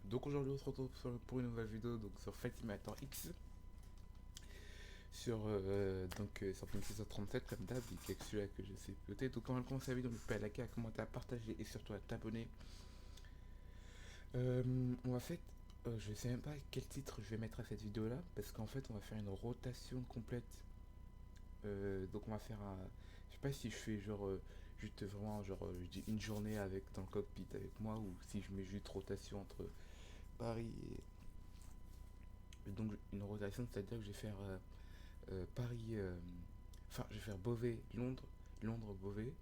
Donc aujourd'hui on se retrouve pour une nouvelle vidéo donc sur Flight Simulator X sur Final 637 comme d'hab et que celui-là que je sais piloter. Donc on va commencer la vidéo, n'hésite pas à liker, à commenter, à partager et surtout à t'abonner. On va faire je sais même pas quel titre je vais mettre à cette vidéo là parce qu'en fait on va faire une rotation complète. Donc on va faire un, je sais pas si je fais juste vraiment je dis une journée avec dans le cockpit avec moi ou si je mets juste rotation entre Paris et donc une rotation, c'est-à-dire que je vais faire Paris, enfin je vais faire Beauvais, Londres, Londres, Beauvais,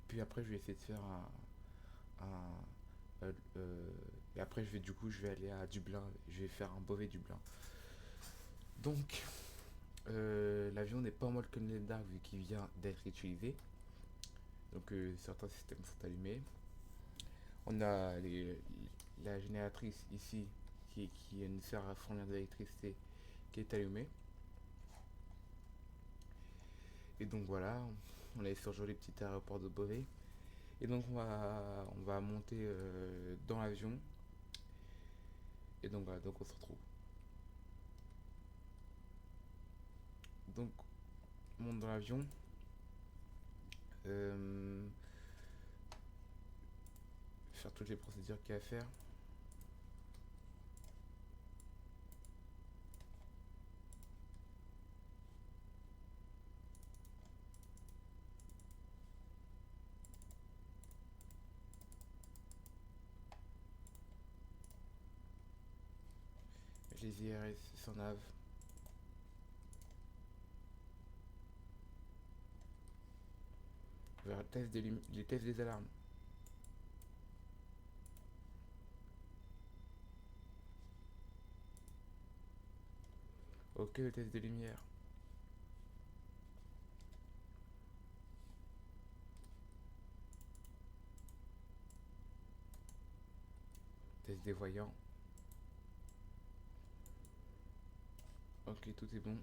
puis après je vais essayer de faire un et après je vais aller à Dublin, je vais faire un Beauvais Dublin. Donc l'avion n'est pas en mode Canada vu qu'il vient d'être utilisé, donc certains systèmes sont allumés. On a la génératrice ici qui nous sert à fournir de l'électricité qui est allumée. Et donc voilà, on est sur le joli petit aéroport de Beauvais. Et donc on va monter dans l'avion. Et donc voilà, donc on se retrouve. Donc on monte dans l'avion. Euh, Faire toutes les procédures qu'il y a à faire. Les IRS s'en nav. Vers les tests des alarmes. Ok, le test des lumières. Test des voyants. Ok, tout est bon.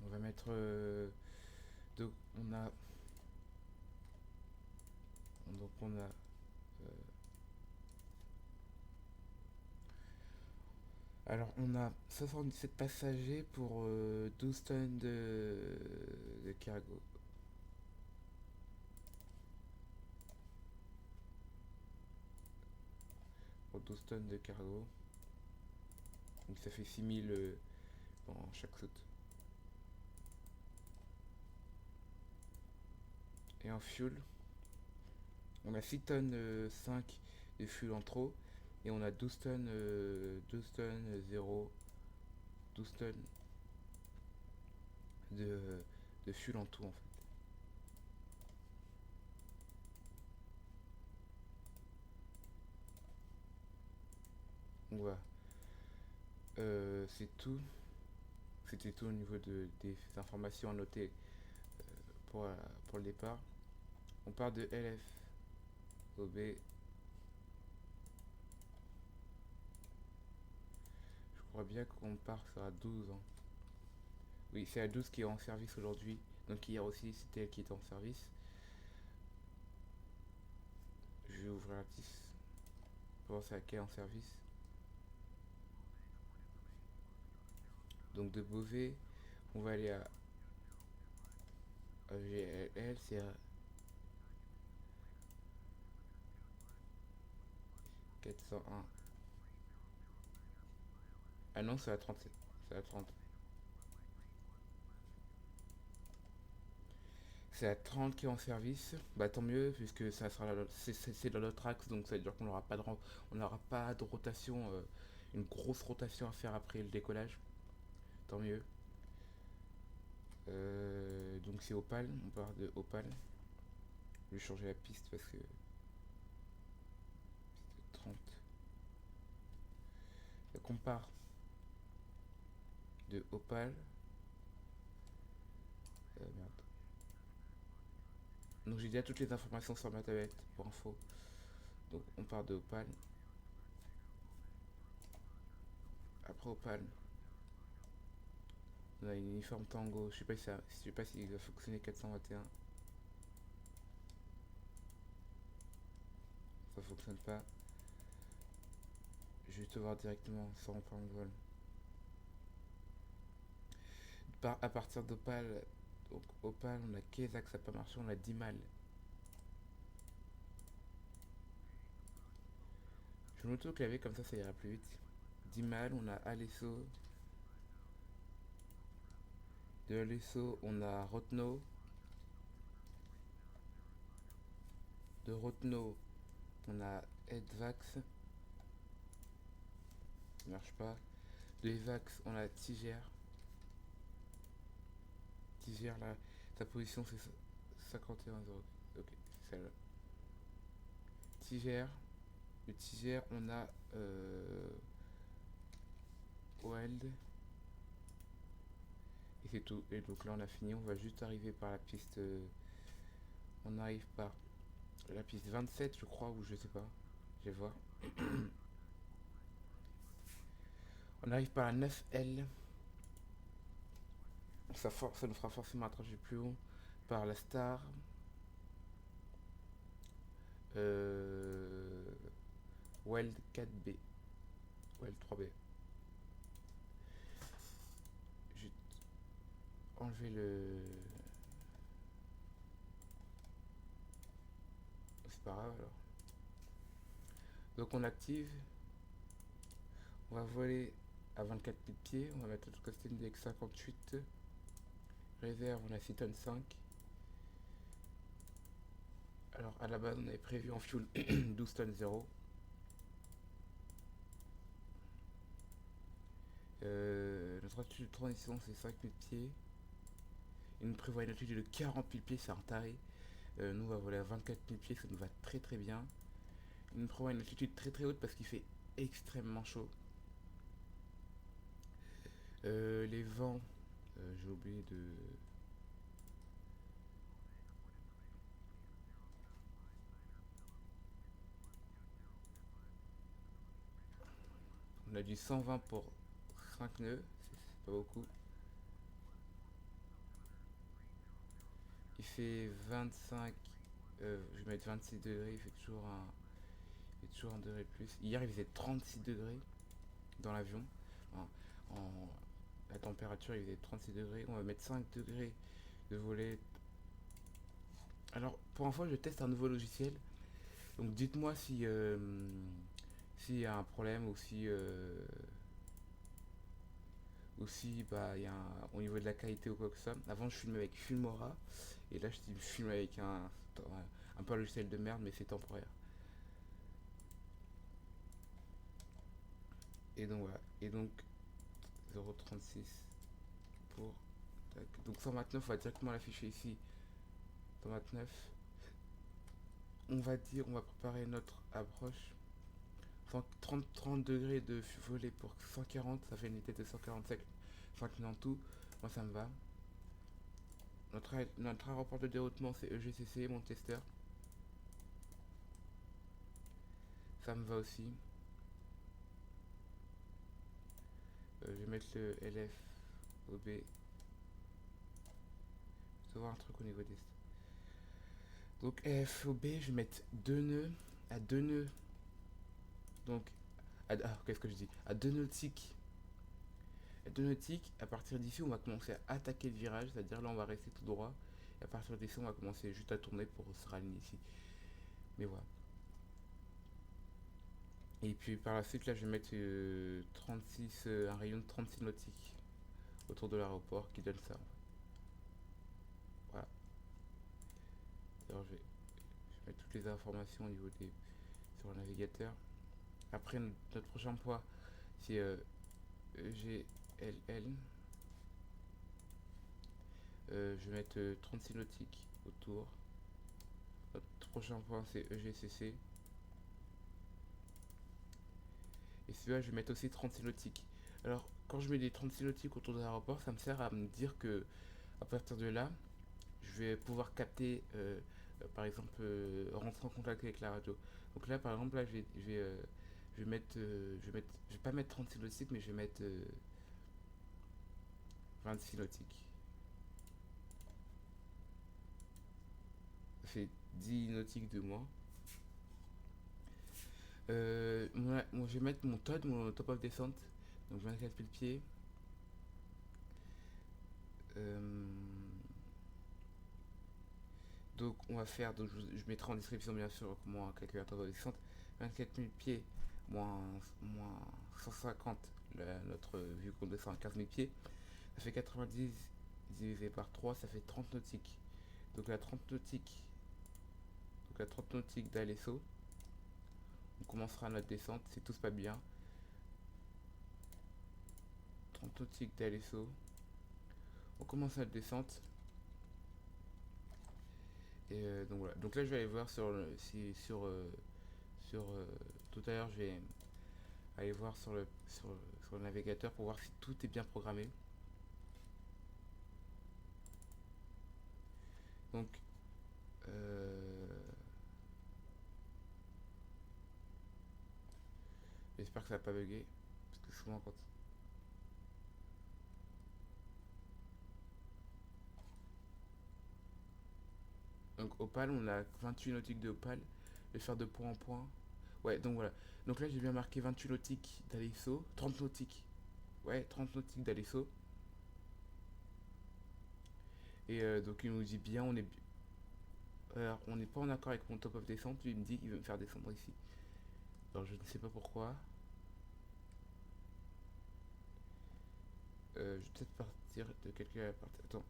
On va mettre. Donc on a. Donc on a. Alors on a 77 passagers pour 12 tonnes de cargo. Pour 12 tonnes de cargo. Donc ça fait 6000 dans chaque saute. Et en fuel, on a 6 tonnes 5 de fuel en trop. Et on a 12 tonnes, 12 tonnes 0, 12 tonnes de, de fuel en tout en fait. Donc voilà. C'est tout. C'était tout au niveau des informations à noter pour, euh, pour le départ. On part de LF au B. Je crois bien qu'on part sur à 12 ans. Oui, c'est à 12 qui est en service aujourd'hui. Donc hier aussi, c'était elle qui était en service. Je vais ouvrir la petite pour voir c'est à quelle en service. Donc de Beauvais, on va aller à GLL, c'est à 401. Ah non, c'est à 37. C'est à 30. C'est à 30 qui est en service. Bah tant mieux, puisque ça sera c'est dans notre axe, donc ça veut dire qu'on n'aura pas on n'aura pas de rotation, une grosse rotation à faire après le décollage. Tant mieux. Donc c'est Opal, on part de Opal. Je vais changer la piste parce que c'est 30. Donc on part de Opal. Merde. Donc j'ai déjà toutes les informations sur ma tablette pour info. Donc on part de Opal. Après Opal, on a une uniforme Tango. Je sais pas s'il va fonctionner 421. Ça fonctionne pas. juste voir directement sans prendre le vol. À partir d'Opal, donc Opal, on a Kezak, ça n'a pas marché, on a Dimal. Je vais m'auto-claver comme ça ira plus vite. Dimal, on a Alesso. De Alesso, on a Rotno. De Rotno, on a Edvax. Ça marche pas. De Evax, on a Tiger. Tiger, là, sa position c'est 51 euros. Ok, c'est celle-là. Tiger. Le Tiger, on a Wild. Et c'est tout. Et donc là, on a fini. On va juste arriver par la piste. On arrive par la piste 27, je crois, ou je sais pas. Je vais voir. On arrive par la 9L. Ça nous fera forcément un trajet plus haut. Par la Star. Euh, Wild 4B. Wild 3B. Je vais enlever le. C'est pas grave alors. Donc on active. On va voler à 24 000 pieds. On va mettre notre costume avec 58. Réserve, on a 6 tonnes 5. Alors à la base, on avait prévu en fuel 12 tonnes 0. Notre altitude de transition, c'est 5000 pieds. Il nous prévoit une altitude de 40 000 pieds, c'est un taré. Nous, on va voler à 24 000 pieds, ça nous va très très bien. Il nous prévoit une altitude très très haute parce qu'il fait extrêmement chaud. Les vents, j'ai oublié de. On a du 120 pour 5 nœuds, c'est pas beaucoup. Il fait 25, je vais mettre 26 degrés, il fait toujours un degré de plus. Hier il faisait 36 degrés dans l'avion. En, la température il faisait 36 degrés. On va mettre 5 degrés de volet. Alors pour info je teste un nouveau logiciel. Donc dites-moi si s'il y a un problème ou si bah, il y a au niveau de la qualité ou quoi que ça. Avant je filmais avec Filmora et là je filme avec un peu un logiciel de merde mais c'est temporaire. Et donc voilà. Et donc 0,36 pour. Tac. Donc 129, on va directement l'afficher ici. 129. On va préparer notre approche. 30 degrés de volet pour 140, ça fait une unité de 145 en tout. Moi ça me va. Notre aéroport de déroutement c'est EGCC, mon testeur. Ça me va aussi. Je vais mettre le LF OB. Je vais voir un truc au niveau des. Donc FOB, je vais mettre 2 nœuds à 2 nœuds. Donc, qu'est-ce que je dis? À 2 nautiques. À 2 nautiques, à partir d'ici, on va commencer à attaquer le virage, c'est-à-dire là, on va rester tout droit. Et à partir d'ici, on va commencer juste à tourner pour se raligner ici. Mais voilà. Et puis par la suite, là, je vais mettre 36, un rayon de 36 nautiques autour de l'aéroport qui donne ça. Voilà. Alors, je vais mettre toutes les informations au niveau des sur le navigateur. Après, notre prochain poids, c'est EGLL. Je vais mettre 36 nautiques autour. Notre prochain point, c'est EGCC. Et celui-là, je vais mettre aussi 36 nautiques. Alors, quand je mets des 36 nautiques autour de l'aéroport, ça me sert à me dire que à partir de là, je vais pouvoir capter, par exemple, rentrer en contact avec la radio. Donc là, par exemple, là, je vais mettre, je vais pas mettre 36 nautiques, mais je vais mettre 26 nautiques. Ça fait 10 nautiques de moins. Moi, je vais mettre mon TOD, mon top of descente. Donc 24 000 pieds. Euh, donc on va faire, donc je mettrai en description bien sûr comment calculer un top of descente. 24 000 pieds moins 150, notre vu qu'on descend à 15 000 pieds. Ça fait 90 divisé par 3, ça fait 30 nautiques. Donc la 30 nautiques, donc la 30 nautiques d'Alesso, on commencera notre descente si tout se passe bien. 30 nautiques d'Alesso, on commence notre descente. Et donc voilà. Donc là je vais aller voir si sur tout à l'heure je vais aller voir sur le navigateur pour voir si tout est bien programmé. Donc euh, j'espère que ça va pas bugger. Parce que souvent quand. Donc Opal, on a 28 nautiques de Opal. Je vais faire de point en point. Ouais, donc voilà. Donc là j'ai bien marqué 28 nautiques d'Alesso. 30 nautiques. Ouais, 30 nautiques d'Alesso. Et donc il nous dit bien, alors, on n'est pas en accord avec mon top of descente. Lui il me dit qu'il veut me faire descendre ici. Alors je ne sais pas pourquoi. Je vais peut-être partir de calculer à partir. Attends.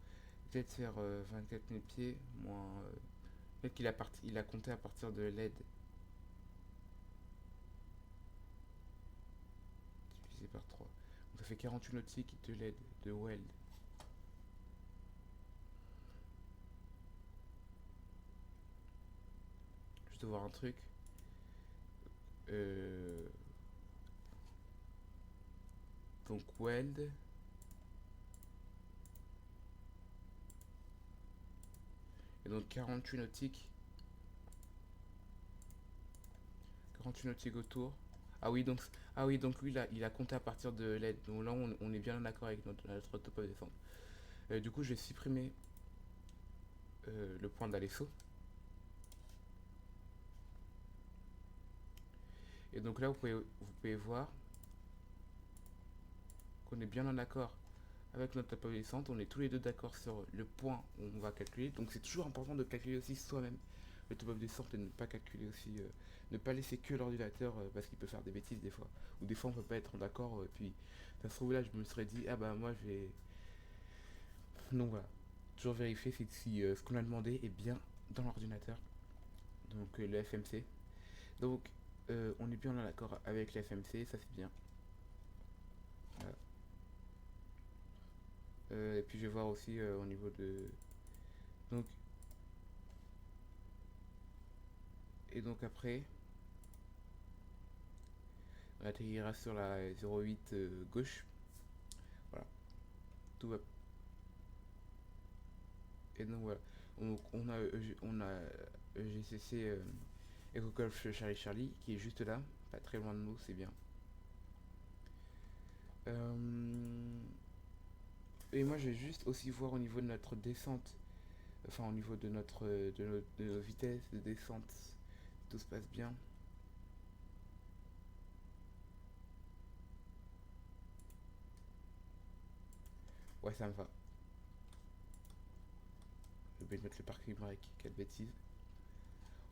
Peut-être faire 24 000 pieds moins. Peut-être il a compté à partir de l'aide divisé par 3. Donc ça fait 48 nautiques de l'aide de Weld. Juste voir un truc. Euh, donc Weld. Et donc 48 nautiques. 48 nautiques autour. Ah oui, donc, ah oui, donc lui, là, il a compté à partir de l'aide. Donc là, on est bien en accord avec notre top of descente. Du coup, je vais supprimer le point d'Alesso. Et donc là, vous pouvez voir qu'on est bien en accord avec notre top of descente. On est tous les deux d'accord sur le point où on va calculer. Donc c'est toujours important de calculer aussi soi-même le top of descente et de ne pas calculer aussi, ne pas laisser que l'ordinateur parce qu'il peut faire des bêtises des fois. Ou des fois on peut pas être en accord. Puis ça se trouve là, je me serais dit, ah bah moi je vais. Donc voilà. Toujours vérifier si ce qu'on a demandé est bien dans l'ordinateur. Donc le FMC. Donc on est bien en accord avec le FMC, ça c'est bien. Voilà. Et puis je vais voir aussi au niveau de. Donc, et donc après, on atterrira sur la 08 gauche. Voilà, tout va. Et donc voilà, on a EGCC Echo Golf Charlie Charlie qui est juste là, pas très loin de nous, c'est bien. Et moi je vais juste aussi voir au niveau de notre descente, enfin au niveau de de nos vitesses de descente, si tout se passe bien. Ouais, ça me va. Je vais mettre le parking brake, quelle bêtise.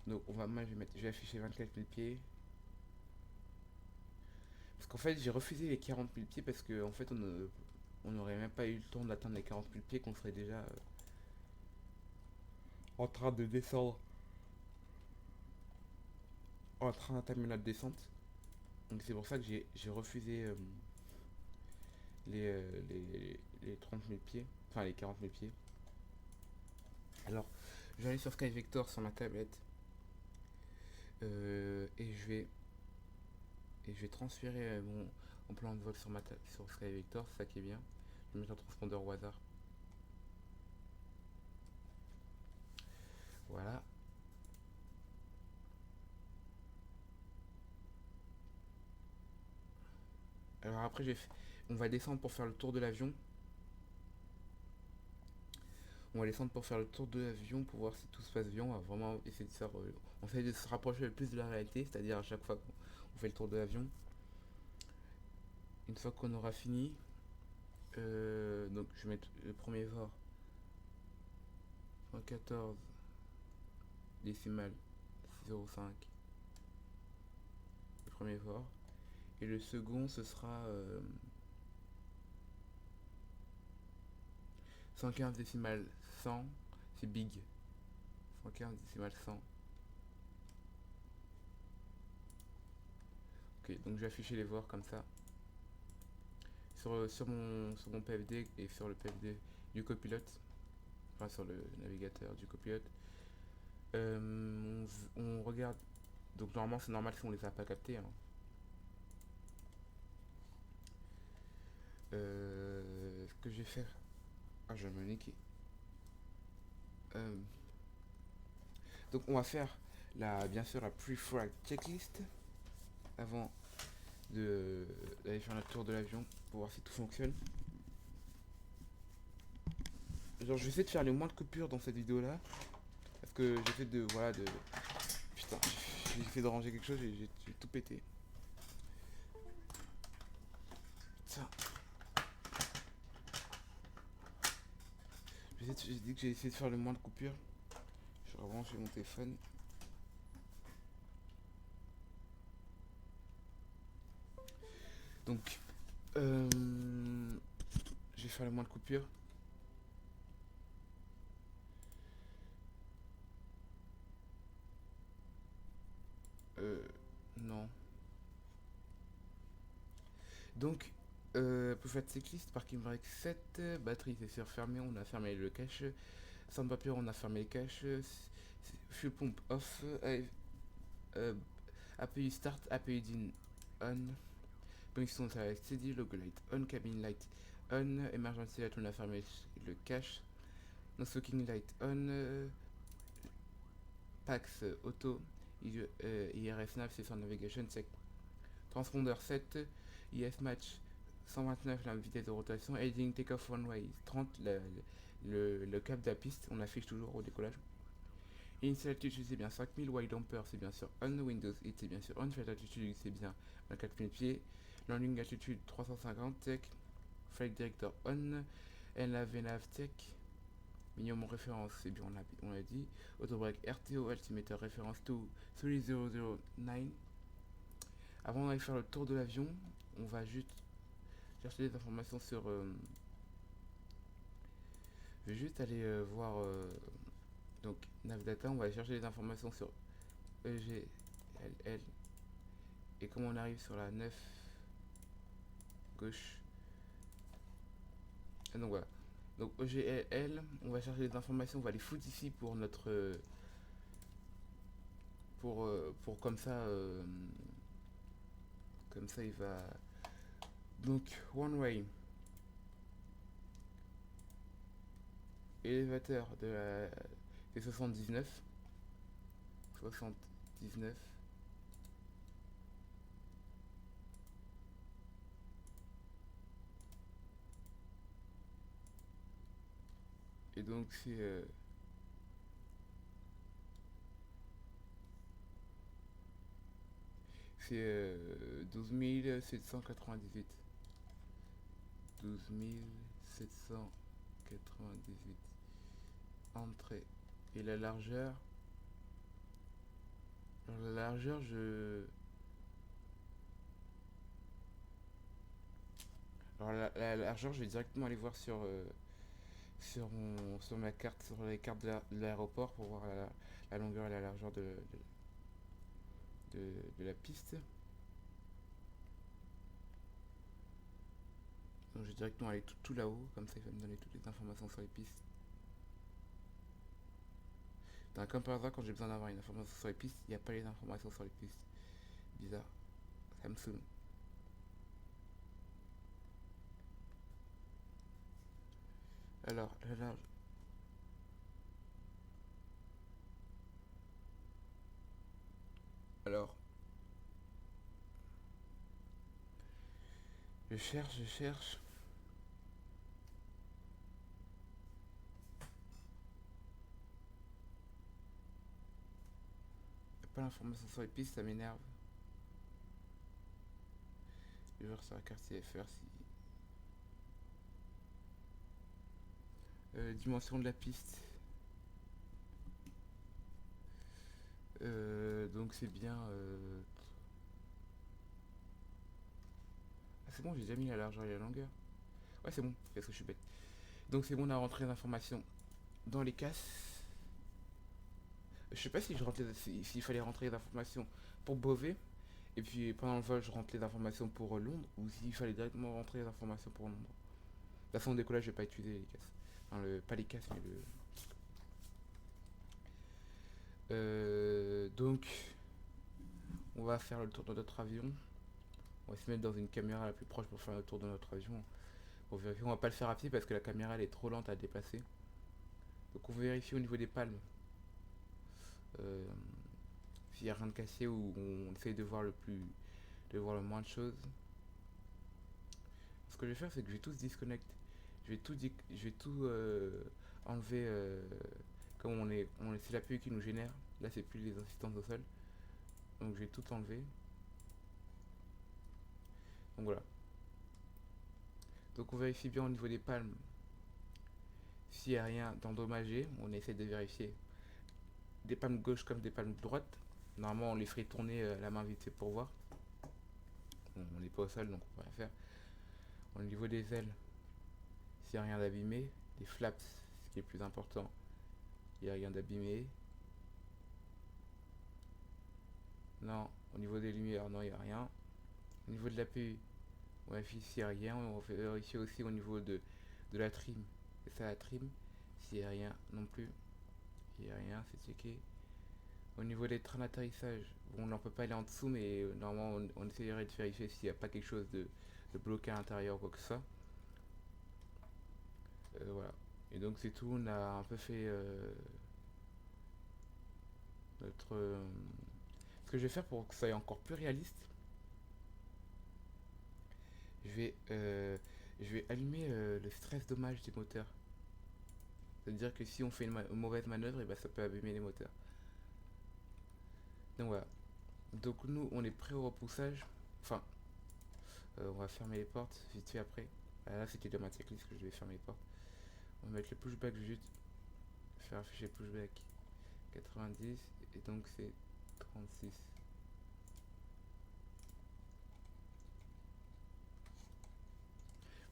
Donc moi je vais afficher 24 000 pieds. Parce qu'en fait j'ai refusé les 40 000 pieds parce qu'en fait on n'aurait même pas eu le temps d'atteindre les 40 000 pieds qu'on serait déjà en train de descendre, en train d'entamer notre descente. Donc c'est pour ça que j'ai refusé les 30 000 pieds, enfin les 40 000 pieds. Alors je vais aller sur SkyVector sur ma tablette et je vais transférer mon plan de vol sur SkyVector, c'est ça qui est bien. Je vais mettre un transpondeur au hasard. Voilà. Alors après, on va descendre pour faire le tour de l'avion. On va descendre pour faire le tour de l'avion pour voir si tout se passe bien. On va vraiment essayer de faire. On essaie de se rapprocher le plus de la réalité, c'est-à-dire à chaque fois on fait le tour de l'avion. Une fois qu'on aura fini, donc je vais mettre le premier VOR 114 décimal 0,5, le premier VOR. Et le second, ce sera 115 décimal 100, c'est big. 115 décimal 100. Ok, donc je vais afficher les VOR comme ça. Sur mon PFD et sur le PFD du copilote, enfin sur le navigateur du copilote, on regarde. Donc normalement c'est normal si on les a pas captés, hein. Ce que je vais faire. Ah, je vais me niquer. Euh, donc on va faire bien sûr la pre-flight checklist avant d'aller faire notre tour de l'avion pour voir si tout fonctionne. Genre je vais essayer de faire le moins de coupures dans cette vidéo là parce que j'essaie de voilà de putain, j'ai essayé de ranger quelque chose et j'ai tout pété. Ça. J'ai dit que j'ai essayé de faire le moins de coupures. Je vais rebrancher mon téléphone. Donc, je vais faire le moins de coupures. Non. Donc, pour faire cycliste, parking brake 7, batterie c'est fermé, on a fermé le cache. Sans papier, on a fermé le cache. Fuel pump off. API start, API din on. Position steady, logo light on, cabin light on, emergency light, on a fermé le cache. No smoking light on, Pax auto, IRS nav, c'est sur navigation check. Transpondeur 7, IS match 129, la vitesse de rotation. Heading takeoff one way 30, le cap de la piste, on affiche toujours au décollage. Initial altitude c'est bien 5000, wide damper c'est bien sûr on, Windows 8 c'est bien sûr on, flight altitude c'est bien 24 000 pieds, landing altitude 350, tech, flight director on, NAV nav tech, minimum référence c'est bien on l'a dit, autobrake RTO altimeter référence to 3009. Avant d'aller faire le tour de l'avion, on va juste chercher des informations sur... je vais juste aller voir... donc, Navdata, on va chercher des informations sur EGLL. Et comme on arrive sur la 9 gauche... Ah, donc voilà. Donc EGLL, on va chercher des informations, on va les foutre ici pour notre... pour comme ça... comme ça il va... Donc, one way. Élévateur de la... des 79. 79. Et donc c'est 12 798. 12 798. Entrée. Et la largeur. Alors la largeur, Alors la largeur, je vais directement aller voir sur ma carte, sur les cartes de l'aéroport pour voir la longueur et la largeur de la piste. Donc je vais directement aller tout là-haut, comme ça il va me donner toutes les informations sur les pistes. Comme par hasard, quand j'ai besoin d'avoir une information sur les pistes, il n'y a pas les informations sur les pistes. Bizarre. Ça me saoule. Alors, la large. Alors, je cherche. Pas l'information sur les pistes, ça m'énerve. Je vais voir sur la carte CFR si. Dimension de la piste. Donc c'est bien. Ah, c'est bon, j'ai déjà mis la largeur et la longueur. Ouais, c'est bon, parce que je suis bête. Donc c'est bon, on a rentré les informations dans les casses. Je sais pas si je rentre s'il fallait rentrer les informations pour Beauvais. Et puis pendant le vol, je rentre les informations pour Londres. Ou s'il fallait directement rentrer les informations pour Londres. De toute façon, au décollage, je vais pas utiliser les casses. Enfin, pas les casses, mais le. Donc, on va faire le tour de notre avion. On va se mettre dans une caméra la plus proche pour faire le tour de notre avion. Pour vérifier, on va pas le faire à pied parce que la caméra elle est trop lente à déplacer. Donc on vérifie au niveau des palmes. Euh, S'il n'y a rien de cassé ou on essaye de voir le moins de choses. Ce que je vais faire, c'est que je vais tout disconnect. Je vais tout enlever. Comme c'est l'APU qui nous génère. Là, c'est plus les assistantes au sol. Donc je vais tout enlever. Donc voilà. Donc on vérifie bien au niveau des palmes. S'il n'y a rien d'endommagé, on essaie de vérifier des palmes gauches comme des palmes droites. Normalement, on les ferait tourner la main vite fait pour voir. Bon, on n'est pas au sol, donc on va rien faire. Au niveau des ailes, s'il n'y a rien d'abîmé, les flaps, ce qui est le plus important, il n'y a rien d'abîmé. Non, au niveau des lumières, non, il n'y a rien. Au niveau de l'APU, on vérifie s'il n'y a rien. On va vérifier aussi au niveau de la trim. Et ça, la trim, s'il n'y a rien non plus. Il n'y a rien, c'est checké. Au niveau des trains d'atterrissage, bon, on ne peut pas aller en dessous, mais normalement, on essayerait de vérifier s'il n'y a pas quelque chose de bloqué à l'intérieur ou quoi que ce soit. Voilà. Et donc, c'est tout. On a un peu fait notre. Ce que je vais faire pour que ça soit encore plus réaliste, je vais, euh, je vais allumer le stress dommage des moteurs. C'est-à-dire que si on fait une mauvaise manœuvre, et ben ça peut abîmer les moteurs. Donc voilà. Donc nous, on est prêt au repoussage. Enfin, on va fermer les portes vite fait après. Ah, là, c'était de ma checklist que je devais fermer les portes. On va mettre le pushback juste. Faire afficher pushback 90. Et donc c'est 36.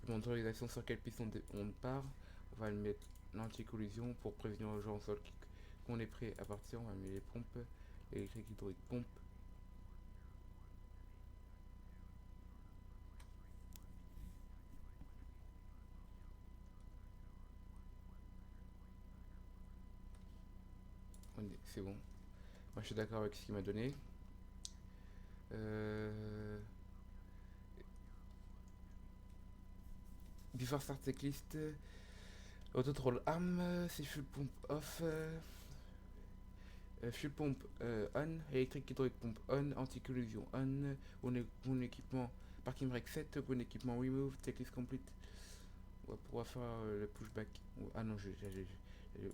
Motorisation sur quelle piste on part. On va mettre l'anti-collision pour prévenir aux gens au sol qu'on est prêt à partir. On va mettre les pompes électriques hydrauliques pompes. C'est bon. Moi je suis d'accord avec ce qu'il m'a donné. Before start checklist. Auto troll arm. C'est fuel pump off. Fuel pump on. Électrique hydraulique pump on. Anti-collision on. Bon équipement. Parking brake set. Bon équipement remove. Checklist complete. On va pouvoir faire le pushback. Ah non, j'ai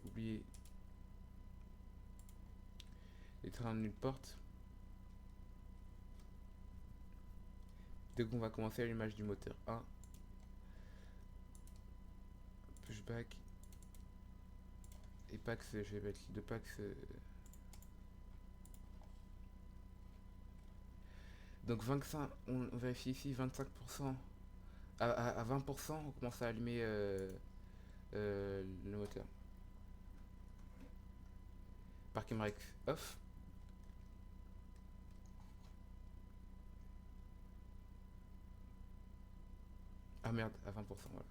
oublié les trains d'une porte. Dès qu'on va commencer à l'image du moteur 1. Pushback. Et Pax, je vais mettre de Pax. Donc 25, on vérifie ici 25%. À 20%, on commence à allumer le moteur. Parking brake off. Ah merde, à 20%, voilà.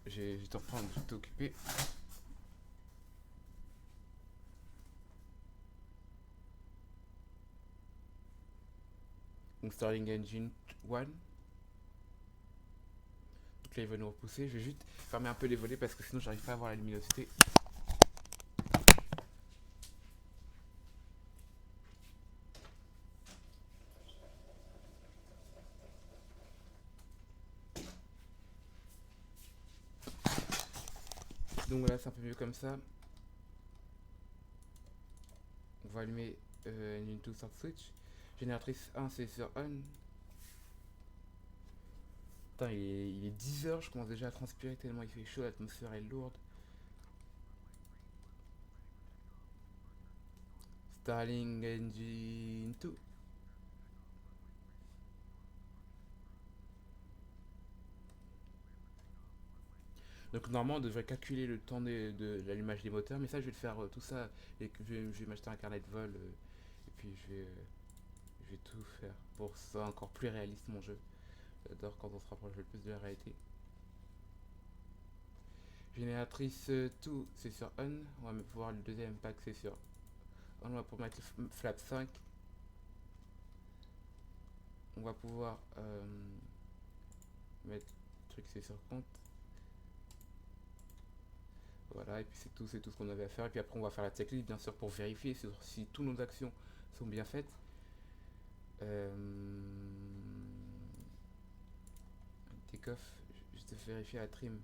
J'étais en train de tout occuper. Donc Starting Engine 1. Donc là il va nous repousser. Je vais juste fermer un peu les volets parce que sinon j'arrive pas à voir la luminosité. Donc voilà, c'est un peu mieux comme ça. On va allumer Engine 2 Start Switch. Génératrice 1, c'est sur on. Putain, il est 10 heures, je commence déjà à transpirer tellement il fait chaud, l'atmosphère est lourde. Starling Engine 2. Donc normalement on devrait calculer le temps de l'allumage des moteurs, mais ça je vais le faire tout ça, et je vais m'acheter un carnet de vol, et puis je vais tout faire pour que ce soit encore plus réaliste mon jeu. J'adore quand on se rapproche le plus de la réalité. Génératrice 2 c'est sur on, on va pouvoir le deuxième pack c'est sur on va pouvoir mettre le flap 5, on va pouvoir mettre le truc c'est sur compte. Voilà, et puis c'est tout ce qu'on avait à faire. Et puis après, on va faire la checklist, bien sûr, pour vérifier si toutes nos actions sont bien faites. Euh, Take off, juste vérifier la trim.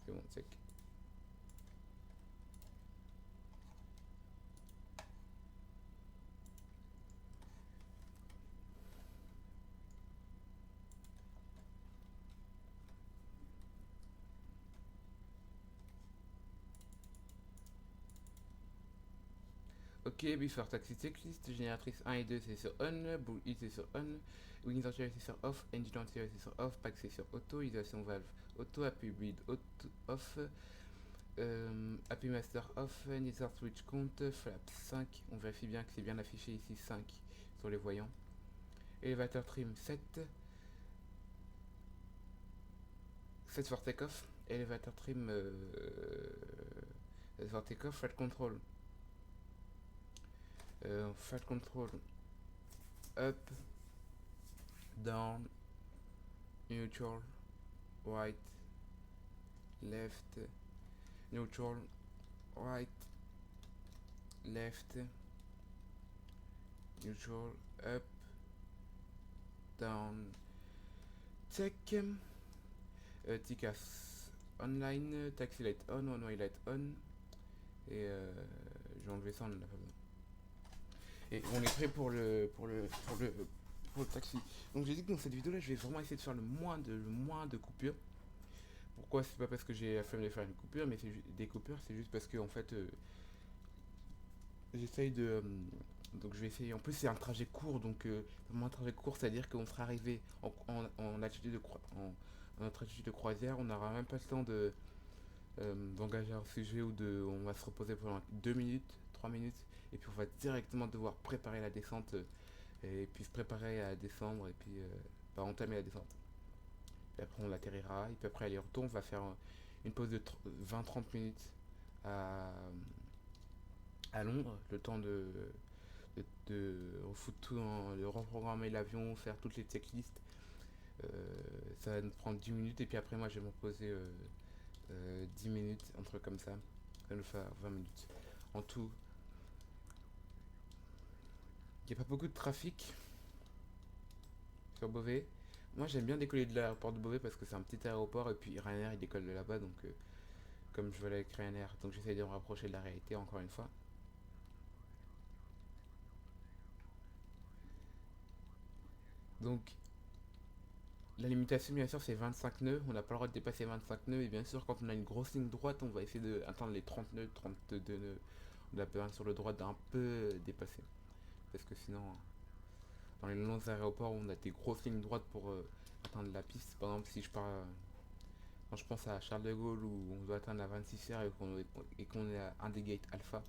C'est bon, check. Ok, before taxi checklist, génératrice 1 et 2 c'est sur on, bull hit c'est sur on, wings anterior c'est sur off, engine anterior c'est sur off, pack c'est sur auto, isolation valve auto, happy bleed auto, off, happy master off, nether switch compte, flap 5, on vérifie bien que c'est bien affiché ici 5 sur les voyants, elevator trim 7, 7 for takeoff, elevator trim for takeoff, flight control, flight control up, down, neutral, right, left, neutral, right, left, neutral, up, down, check, TCAS online, taxi light on, one way light on, et j'ai enlevé ça, on en a pas besoin. Et on est prêt pour le taxi. Donc j'ai dit que dans cette vidéo là je vais vraiment essayer de faire le moins de coupures. Pourquoi? C'est pas parce que j'ai la flemme de faire une coupure, mais des coupures, c'est juste parce que en fait j'essaye de. Donc je vais essayer. En plus c'est un trajet court, donc vraiment un trajet court, c'est-à-dire qu'on sera arrivé en altitude en altitude de croisière, on n'aura même pas le temps d'engager un sujet ou on va se reposer pendant 2 minutes, 3 minutes, et puis on va directement devoir préparer la descente, et puis se préparer à descendre, et puis bah, entamer la descente. Et après on atterrira, et puis après aller-retour, on va faire une pause de 20-30 minutes à, à Londres, le temps de refoutre tout, de reprogrammer l'avion, faire toutes les checklists. Ça va nous prendre 10 minutes, et puis après moi je vais me reposer 10 minutes, un truc comme ça. Ça va nous faire 20 minutes. En tout, il n'y a pas beaucoup de trafic sur Beauvais. Moi j'aime bien décoller de l'aéroport de Beauvais parce que c'est un petit aéroport et puis Ryanair il décolle de là-bas, donc comme je veux aller avec Ryanair, donc j'essaie de me rapprocher de la réalité encore une fois. Donc la limitation bien sûr c'est 25 nœuds, on n'a pas le droit de dépasser 25 nœuds et bien sûr quand on a une grosse ligne droite on va essayer d'atteindre les 30 nœuds, 32 nœuds. On a besoin sur le droit d'un peu dépasser parce que sinon dans les longs aéroports on a des grosses lignes droites pour atteindre la piste. Par exemple si je pars quand je pense à Charles de Gaulle où on doit atteindre la 26R et qu'on est à un des gates alpha,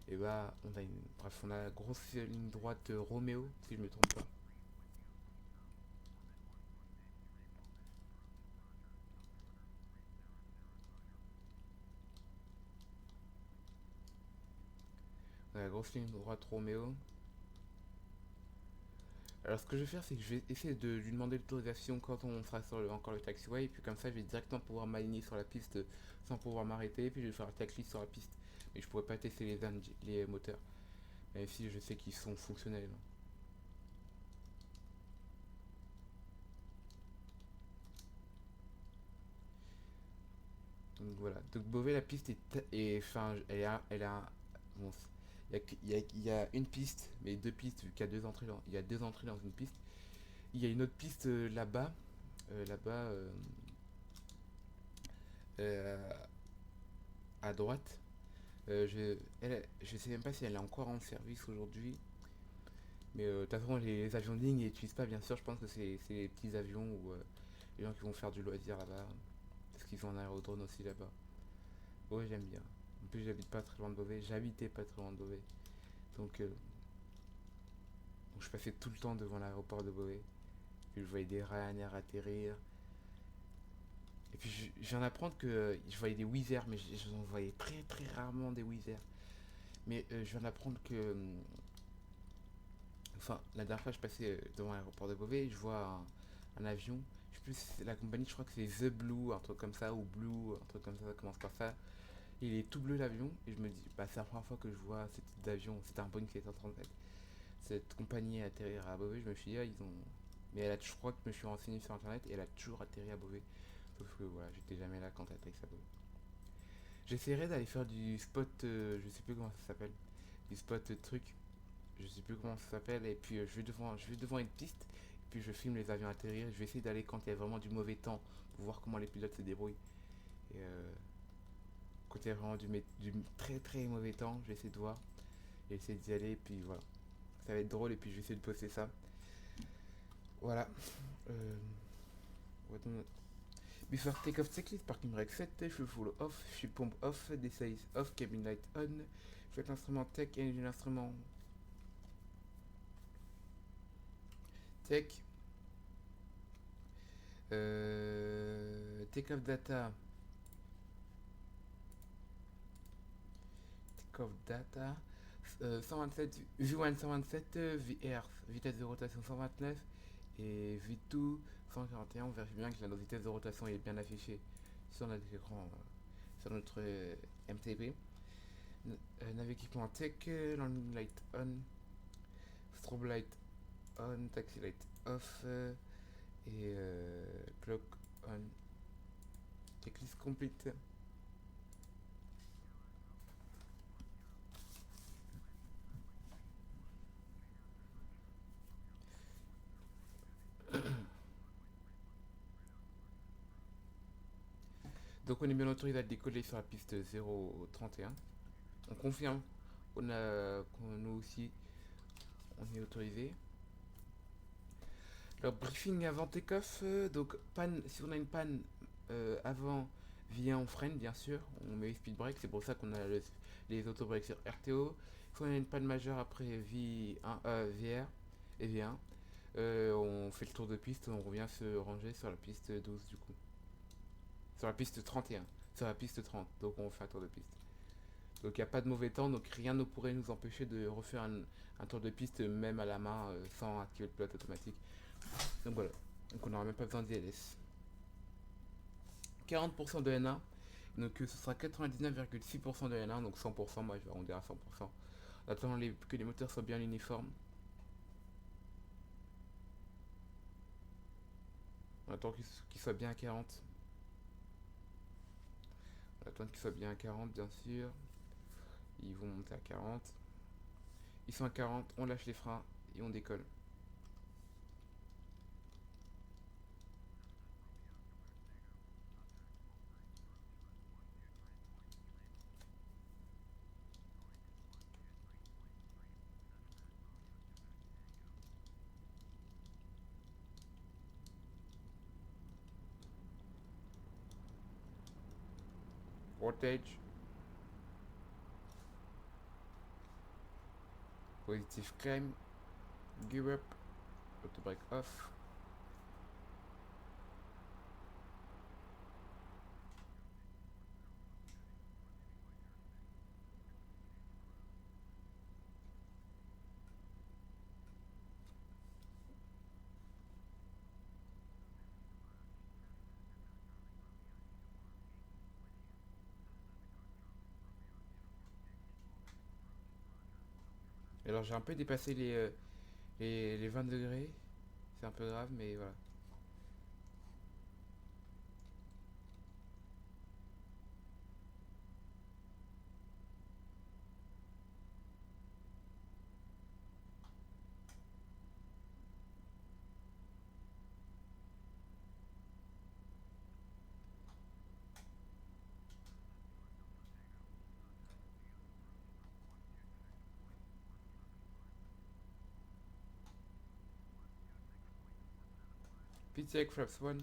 et bah on a la grosse ligne droite Roméo si je me trompe pas. On a la grosse ligne droite Roméo. Alors ce que je vais faire c'est que je vais essayer de lui demander l'autorisation quand on sera sur encore le taxiway, et puis comme ça je vais directement pouvoir m'aligner sur la piste sans pouvoir m'arrêter, et puis je vais faire la checklist sur la piste. Mais je pourrais pas tester les moteurs, même si je sais qu'ils sont fonctionnels. Donc voilà. Donc Beauvais, la piste enfin, bon, Il y a une piste, mais deux pistes, vu qu'il y a deux entrées il y a deux entrées dans une piste. Il y a une autre piste là-bas, là-bas, euh, à droite. Je sais même pas si elle est encore en service aujourd'hui. Mais de toute façon, les avions de ligne, ils n'utilisent pas, bien sûr. Je pense que c'est les petits avions ou les gens qui vont faire du loisir là-bas. Parce qu'ils ont un aérodrome aussi là-bas. Ouais, j'aime bien. En plus, j'habite pas très loin de Beauvais. J'habitais pas très loin de Beauvais. Donc, euh, donc je passais tout le temps devant l'aéroport de Beauvais. Puis je voyais des Ryanair atterrir. Et puis je viens d'apprendre que je voyais des Wizz Air, mais j'en voyais très très rarement des Wizz Air. Mais je viens d'apprendre que enfin, la dernière fois, je passais devant l'aéroport de Beauvais, je vois un avion. Je sais plus, si c'est la compagnie, je crois que c'est The Blue, un truc comme ça, ou Blue, un truc comme ça commence par ça. Il est tout bleu l'avion, et je me dis, bah, c'est la première fois que je vois ce type d'avion. C'était un Boeing 737. Cette compagnie atterrir à Beauvais, je me suis dit, ah, ils ont. Mais je crois que je me suis renseigné sur internet et elle a toujours atterri à Beauvais. Sauf que voilà, j'étais jamais là quand elle atterrit à Beauvais. J'essaierai d'aller faire du spot, je sais plus comment ça s'appelle, du spot truc, je sais plus comment ça s'appelle, et puis je vais devant une piste, et puis je filme les avions atterrir. Je vais essayer d'aller quand il y a vraiment du mauvais temps pour voir comment les pilotes se débrouillent. Et quand il y a vraiment du très très mauvais temps, je vais essayer de voir, et essayer d'y aller, et puis voilà. Ça va être drôle, et puis je vais essayer de poster ça. Voilà. Euh, Before takeoff checklist, parking brake set, fuel full off, fuel pump off, DCIS off, cabin light on, faites l'instrument tech, engine instrument tech, takeoff data, takeoff data, 127, V1 127, VR, vitesse de rotation 129 et V2 141. On vérifie bien que la vitesse de rotation est bien affichée sur notre écran, sur notre MTB. Navigation tech, landing light on, strobe light on, taxi light off et clock on. Checklist complete. Donc on est bien autorisé à décoller sur la piste 031. On confirme qu'on nous aussi on est autorisé. Alors briefing avant take-off, donc panne, si on a une panne avant, vient on freine bien sûr, on met speed brake, c'est pour ça qu'on a les auto-breaks sur RTO. Si on a une panne majeure après V1, VR et V1, on fait le tour de piste, on revient se ranger sur la piste 12 du coup. Sur la piste 31, sur la piste 30, donc on fait un tour de piste. Donc il n'y a pas de mauvais temps, donc rien ne pourrait nous empêcher de refaire un tour de piste même à la main sans activer le pilote automatique. Donc voilà, donc on n'aura même pas besoin de DLS. 40% de N1, donc ce sera 99,6% de N1, donc 100%, moi je vais arrondir à 100%. En attendant que les moteurs soient bien uniformes. On attend qu'ils soient bien à 40. On attend qu'ils soient bien à 40 bien sûr. Ils vont monter à 40. Ils sont à 40, on lâche les freins et on décolle. Voltage. Positive climb. Gear up. Auto brake off. Alors j'ai un peu dépassé les 20 degrés. C'est un peu grave, mais voilà. PTX Fraps 1.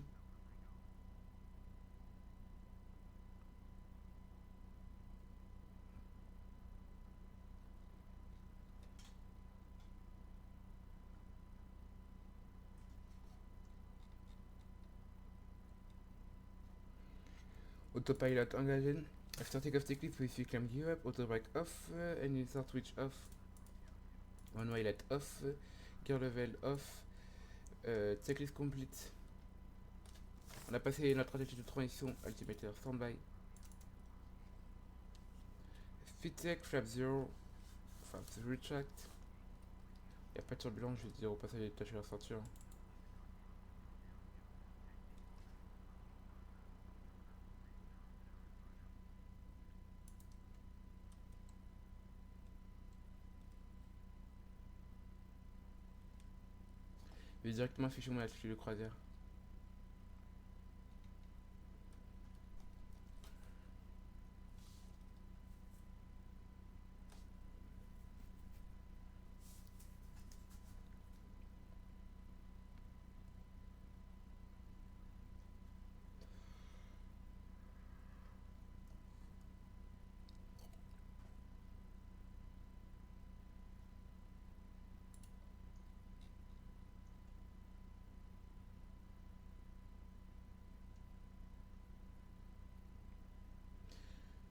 Autopilot engaged. After takeoff checklist, please you claim gear up. Auto brake off. Engine start switch off. One way light off. Gear level off. Checklist complete. On a passé notre trajectoire de transition. Altimeter standby. Fitech flap 0. Flaps retract. Il n'y a pas de turbulence, je vais dire au passage détacher la ceinture. Je vais directement afficher mon altitude de croisière.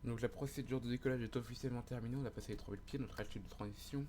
Donc la procédure de décollage est officiellement terminée, on a passé les 3000 pieds, notre altitude de transition.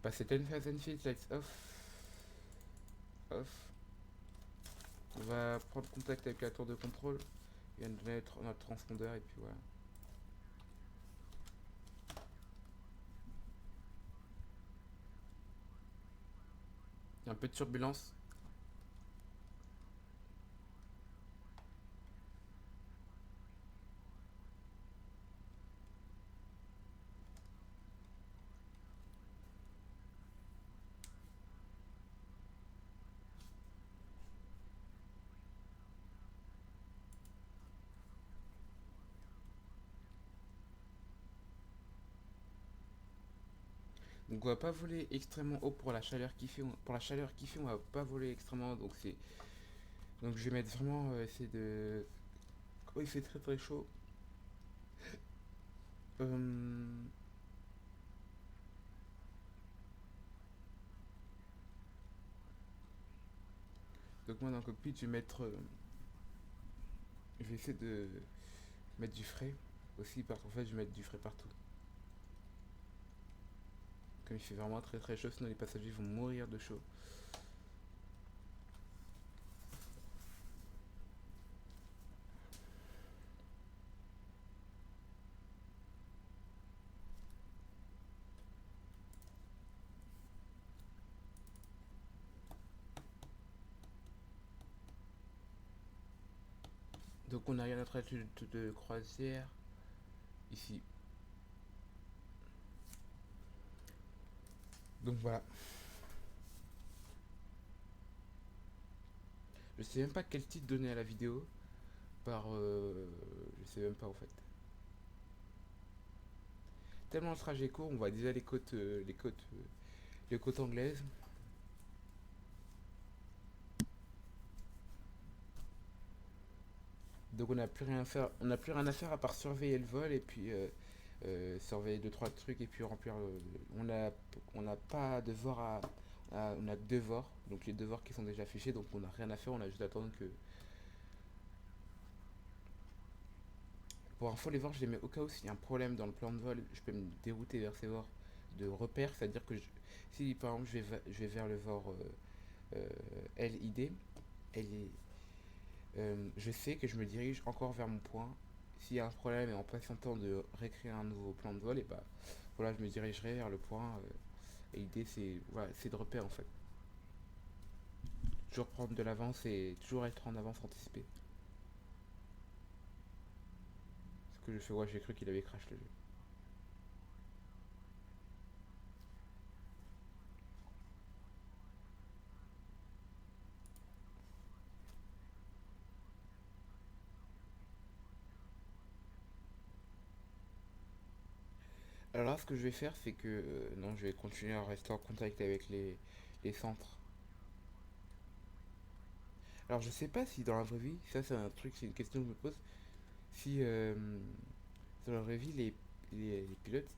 Passer 10,000 feet, lights off. Off. On va prendre contact avec la tour de contrôle. Il vient de mettre notre transpondeur et puis voilà. Il y a un peu de turbulence. Donc on va pas voler extrêmement haut pour la chaleur qui fait. Pour la chaleur qui fait, on va pas voler extrêmement haut. Donc c'est. Donc je vais mettre vraiment essayer de. Oh il fait très très chaud. Euh, Donc moi dans le cockpit je vais mettre. Je vais essayer de mettre du frais. Aussi en fait je vais mettre du frais partout. Comme il fait vraiment très très chaud, sinon les passagers vont mourir de chaud. Donc on arrive à notre altitude de croisière. Ici. Donc voilà. Je sais même pas quel titre donner à la vidéo. Je sais même pas en fait. Tellement le trajet est court, on voit déjà les côtes anglaises. Donc on n'a plus rien à faire, on n'a plus rien à faire à part surveiller le vol et puis surveiller deux trois trucs et puis remplir. On n'a pas de devoir on a que devoirs, donc les devoirs qui sont déjà affichés, donc on n'a rien à faire, on a juste à attendre que. Pour info, les VOR je les mets au cas où s'il y a un problème dans le plan de vol, je peux me dérouter vers ces VOR de repère, c'est-à-dire que si par exemple je vais vers le VOR LID, je sais que je me dirige encore vers mon point. S'il y a un problème et en patientant de réécrire un nouveau plan de vol, et bah voilà, je me dirigerai vers le point. Et l'idée c'est voilà, c'est de repère en fait. Toujours prendre de l'avance et toujours être en avance anticipée. que je fais, ouais, j'ai cru qu'il avait crash le jeu. Alors là, ce que je vais faire, c'est que non, je vais continuer à rester en contact avec les centres. Alors je sais pas si dans la vraie vie, ça c'est un truc, c'est une question que je me pose, si dans la vraie vie, les pilotes,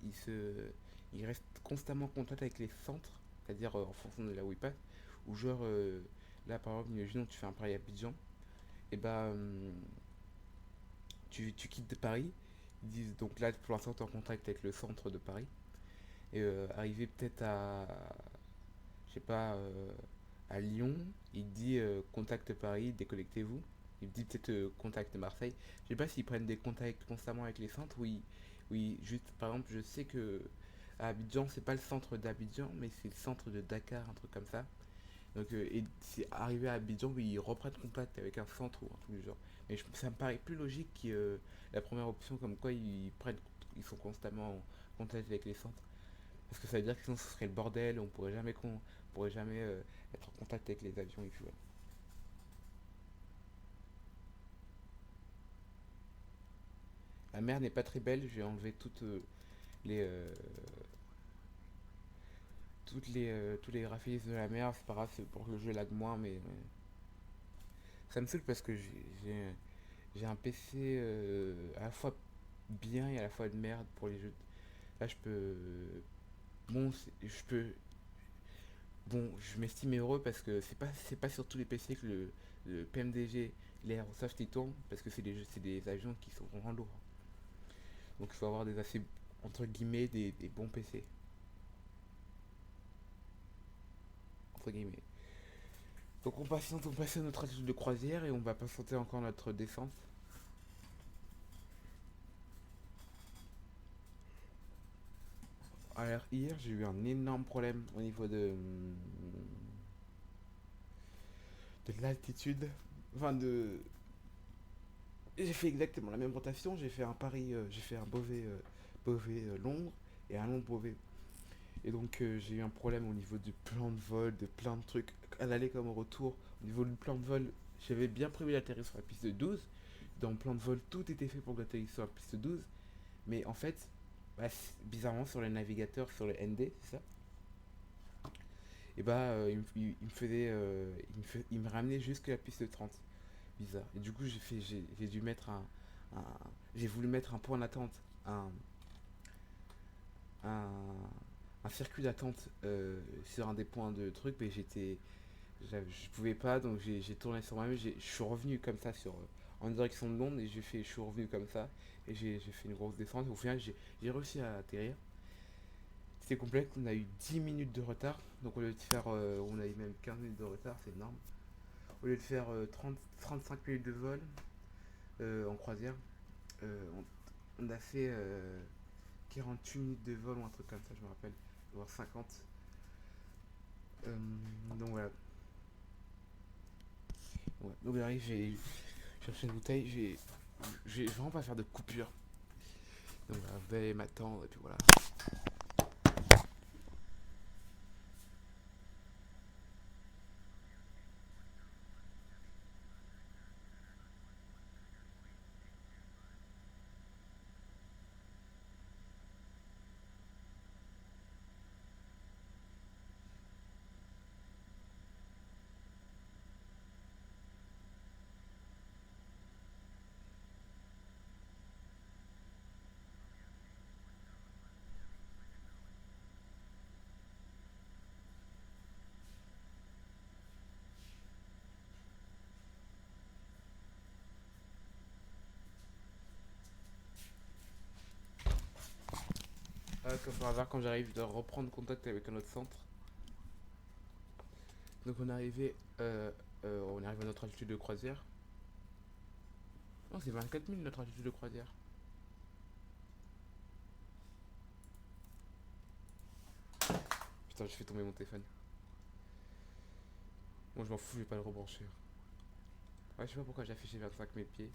ils restent constamment en contact avec les centres, c'est-à-dire en fonction de là où ils passent, ou genre, là par exemple, imaginons que tu fais un pari à Abidjan, et bah tu quittes de Paris, ils disent donc là pour l'instant tu es en contact avec le centre de Paris, et arrivé peut-être à, je sais pas, à Lyon, il dit contact Paris, déconnectez-vous. Il dit peut-être contact Marseille. Je sais pas s'ils prennent des contacts constamment avec les centres ou juste par exemple, je sais que à Abidjan, c'est pas le centre d'Abidjan, mais c'est le centre de Dakar, un truc comme ça. Donc, et c'est arrivé à Abidjan, oui, ils reprennent contact avec un centre ou un truc du genre. Mais ça me paraît plus logique que la première option, comme quoi ils sont constamment en contact avec les centres. Parce que ça veut dire que sinon ce serait le bordel, on pourrait jamais être en contact avec les avions et puis voilà. La mer n'est pas très belle, j'ai enlevé les tous les graphismes de la mer, c'est pas grave, c'est pour que le jeu lag moins, mais ça me saoule parce que j'ai un PC à la fois bien et à la fois de merde pour les jeux. Là je peux bon je peux bon je m'estime heureux parce que c'est pas sur tous les PC que le PMDG les Airsoft ils tournent parce que c'est des avions qui sont vraiment lourds. Donc il faut avoir des assez, entre guillemets, des bons PC. Entre guillemets. Donc on passe à notre attitude de croisière et on va patienter encore notre descente. Alors hier j'ai eu un énorme problème au niveau de l'altitude. Enfin de. J'ai fait exactement la même rotation, j'ai fait un Paris, j'ai fait un Beauvais Londres et un Londres Beauvais. Et donc j'ai eu un problème au niveau du plan de vol, de plein de trucs, à l'aller comme au retour. Au niveau du plan de vol, j'avais bien prévu d'atterrir sur la piste de 12. Dans le plan de vol, tout était fait pour que j'atterrisse sur la piste 12. Mais en fait, bah, bizarrement sur le navigateur, sur le ND, c'est ça. Et bah il me faisait, il me ramenait jusqu'à la piste 30. Bizarre. Et du coup j'ai dû mettre un- j'ai voulu mettre un point d'attente, un, un, un circuit d'attente sur un des points de truc, mais je pouvais pas, donc j'ai tourné sur moi-même, je suis revenu comme ça en direction de Londres et je suis revenu comme ça et j'ai fait une grosse descente. Au final, j'ai réussi à atterrir. C'était complexe, on a eu 10 minutes de retard, donc au lieu de faire, on a eu même 15 minutes de retard, c'est énorme. Au lieu de faire 35 minutes de vol en croisière, on a fait 48 minutes de vol ou un truc comme ça, je me rappelle, voire 50. Donc voilà. Ouais. Donc j'arrive, j'ai cherché une bouteille, j'ai vraiment pas faire de coupure. Donc voilà, vous allez m'attendre et puis voilà. Comme par hasard, quand j'arrive, je dois reprendre contact avec un autre centre. Donc on arrive à notre altitude de croisière. Non, c'est 24 000 notre altitude de croisière. Putain, je fais tomber mon téléphone. Moi je m'en fous, je vais pas le rebrancher. Ouais, je sais pas pourquoi j'ai affiché 25 000 pieds.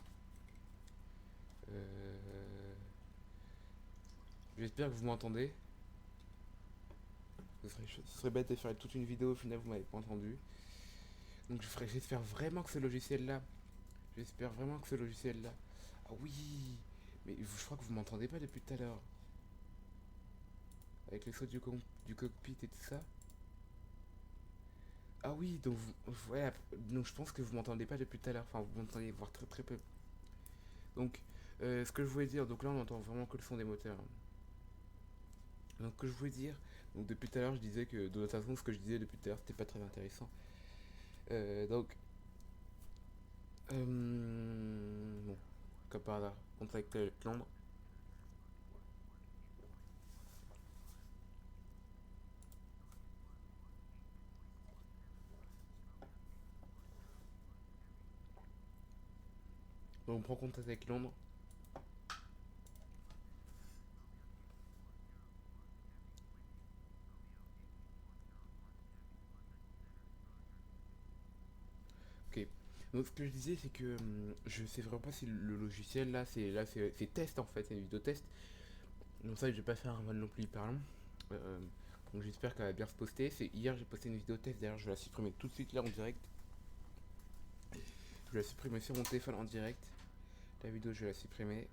Euh, J'espère que vous m'entendez. Ce serait bête de faire toute une vidéo, au final vous m'avez pas entendu. Donc j'espère vraiment que ce logiciel-là. J'espère vraiment que ce logiciel-là. Ah oui. Mais je crois que vous m'entendez pas depuis tout à l'heure. Avec les sauts du cockpit et tout ça. Ah oui, donc ouais, donc je pense que vous m'entendez pas depuis tout à l'heure. Enfin, vous m'entendez voir très très peu. Donc, ce que je voulais dire, donc là on entend vraiment que le son des moteurs. Donc, ce que je voulais dire, donc depuis tout à l'heure je disais que de toute façon ce que je disais depuis tout à l'heure c'était pas très intéressant. Donc, bon, comme par hasard, contact avec Londres. Donc, on prend contact avec Londres. Ok. Donc, ce que je disais, c'est que je sais vraiment pas si le logiciel c'est test en fait, c'est une vidéo test. Donc, ça, je vais pas faire un vol non plus hyper long. Euh, donc, j'espère qu'elle va bien se poster. C'est hier, j'ai posté une vidéo test. D'ailleurs, je vais la supprimer tout de suite là en direct. Je vais la supprimer sur mon téléphone en direct. La vidéo, je vais la supprimer.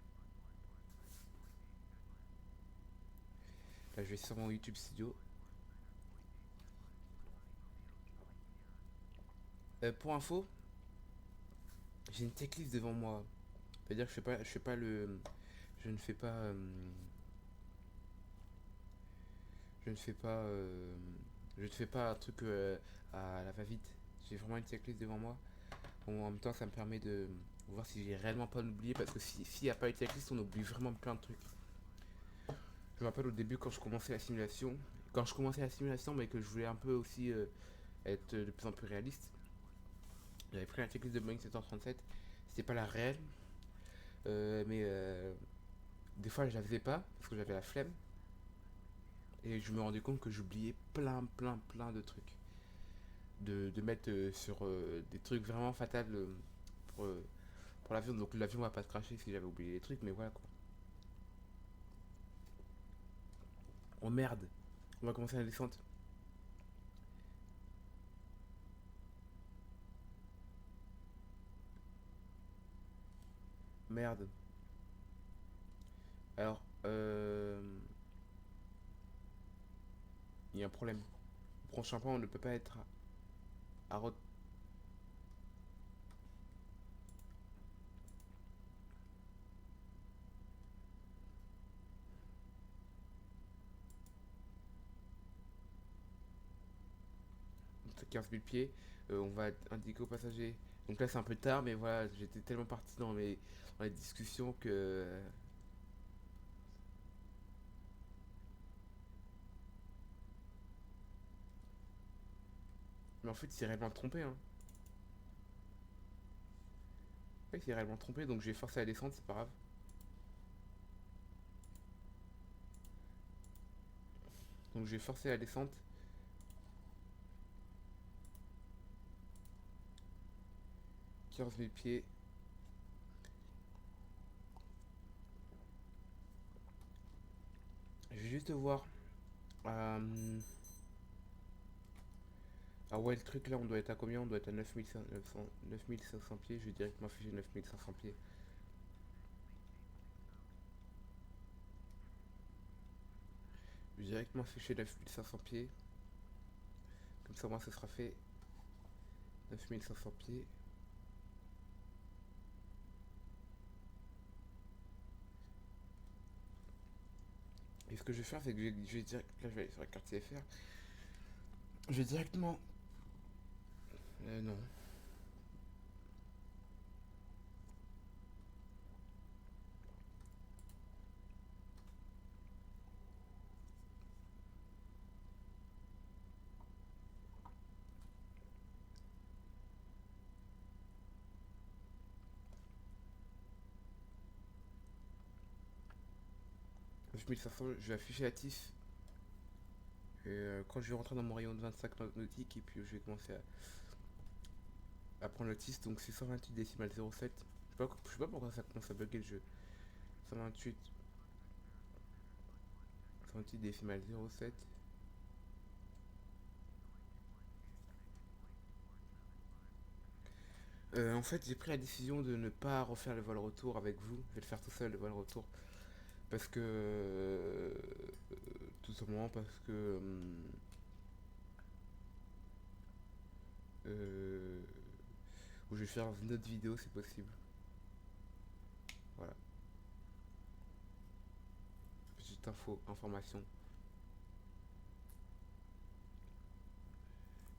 Là, je vais sur mon YouTube Studio. Pour info, j'ai une checklist devant moi. C'est-à-dire que je fais pas le, je ne fais pas, je ne fais pas, je ne fais pas un truc à la va-vite. J'ai vraiment une checklist devant moi. Bon, en même temps, ça me permet de voir si j'ai réellement pas oublié parce que s'il n'y a pas une checklist, on oublie vraiment plein de trucs. Je me rappelle au début quand je commençais la simulation, mais que je voulais un peu aussi être de plus en plus réaliste. J'avais pris la checklist de Boeing 737. C'était pas la réelle, mais des fois je la faisais pas parce que j'avais la flemme. Et je me rendais compte que j'oubliais plein de trucs. De mettre sur des trucs vraiment fatals pour, euh, pour l'avion. Donc l'avion va pas se cracher si j'avais oublié les trucs, mais voilà quoi. Oh merde, on va commencer la descente. Merde. Alors, il y a un problème. Le prochain point, on ne peut pas être à rot... à 15 000 pieds. On va indiquer aux passagers. Donc là, c'est un peu tard, mais voilà, j'étais tellement parti dans les discussions que. Mais en fait, il s'est réellement trompé, hein. Ouais, il s'est réellement trompé, donc j'ai forcé la descente, c'est pas grave. Donc j'ai forcé la descente. 15 000 pieds. Je vais juste voir. Ah ouais, le truc là, on doit être à combien? On doit être à 9500 pieds. Je vais directement afficher 9500 pieds. Je vais directement afficher 9500 pieds. Comme ça, moi, ça sera fait. 9500 pieds. Et ce que je vais faire, c'est que je vais direct. Là, je vais aller sur la carte CFR. Je vais directement. Non. Neuf mille cinq cents, je vais afficher la TIF. Et quand je vais rentrer dans mon rayon de 25 nautiques, et puis je vais commencer à prendre la TIF. Donc c'est 128 décimales 07. Je sais pas pourquoi ça commence à bugger le jeu. 128, 128 décimal 07. En fait, j'ai pris la décision de ne pas refaire le vol retour avec vous. Je vais le faire tout seul, le vol retour. Parce que. Tout simplement parce que. Euh, ou je vais faire une autre vidéo, c'est possible. Voilà. Petite information.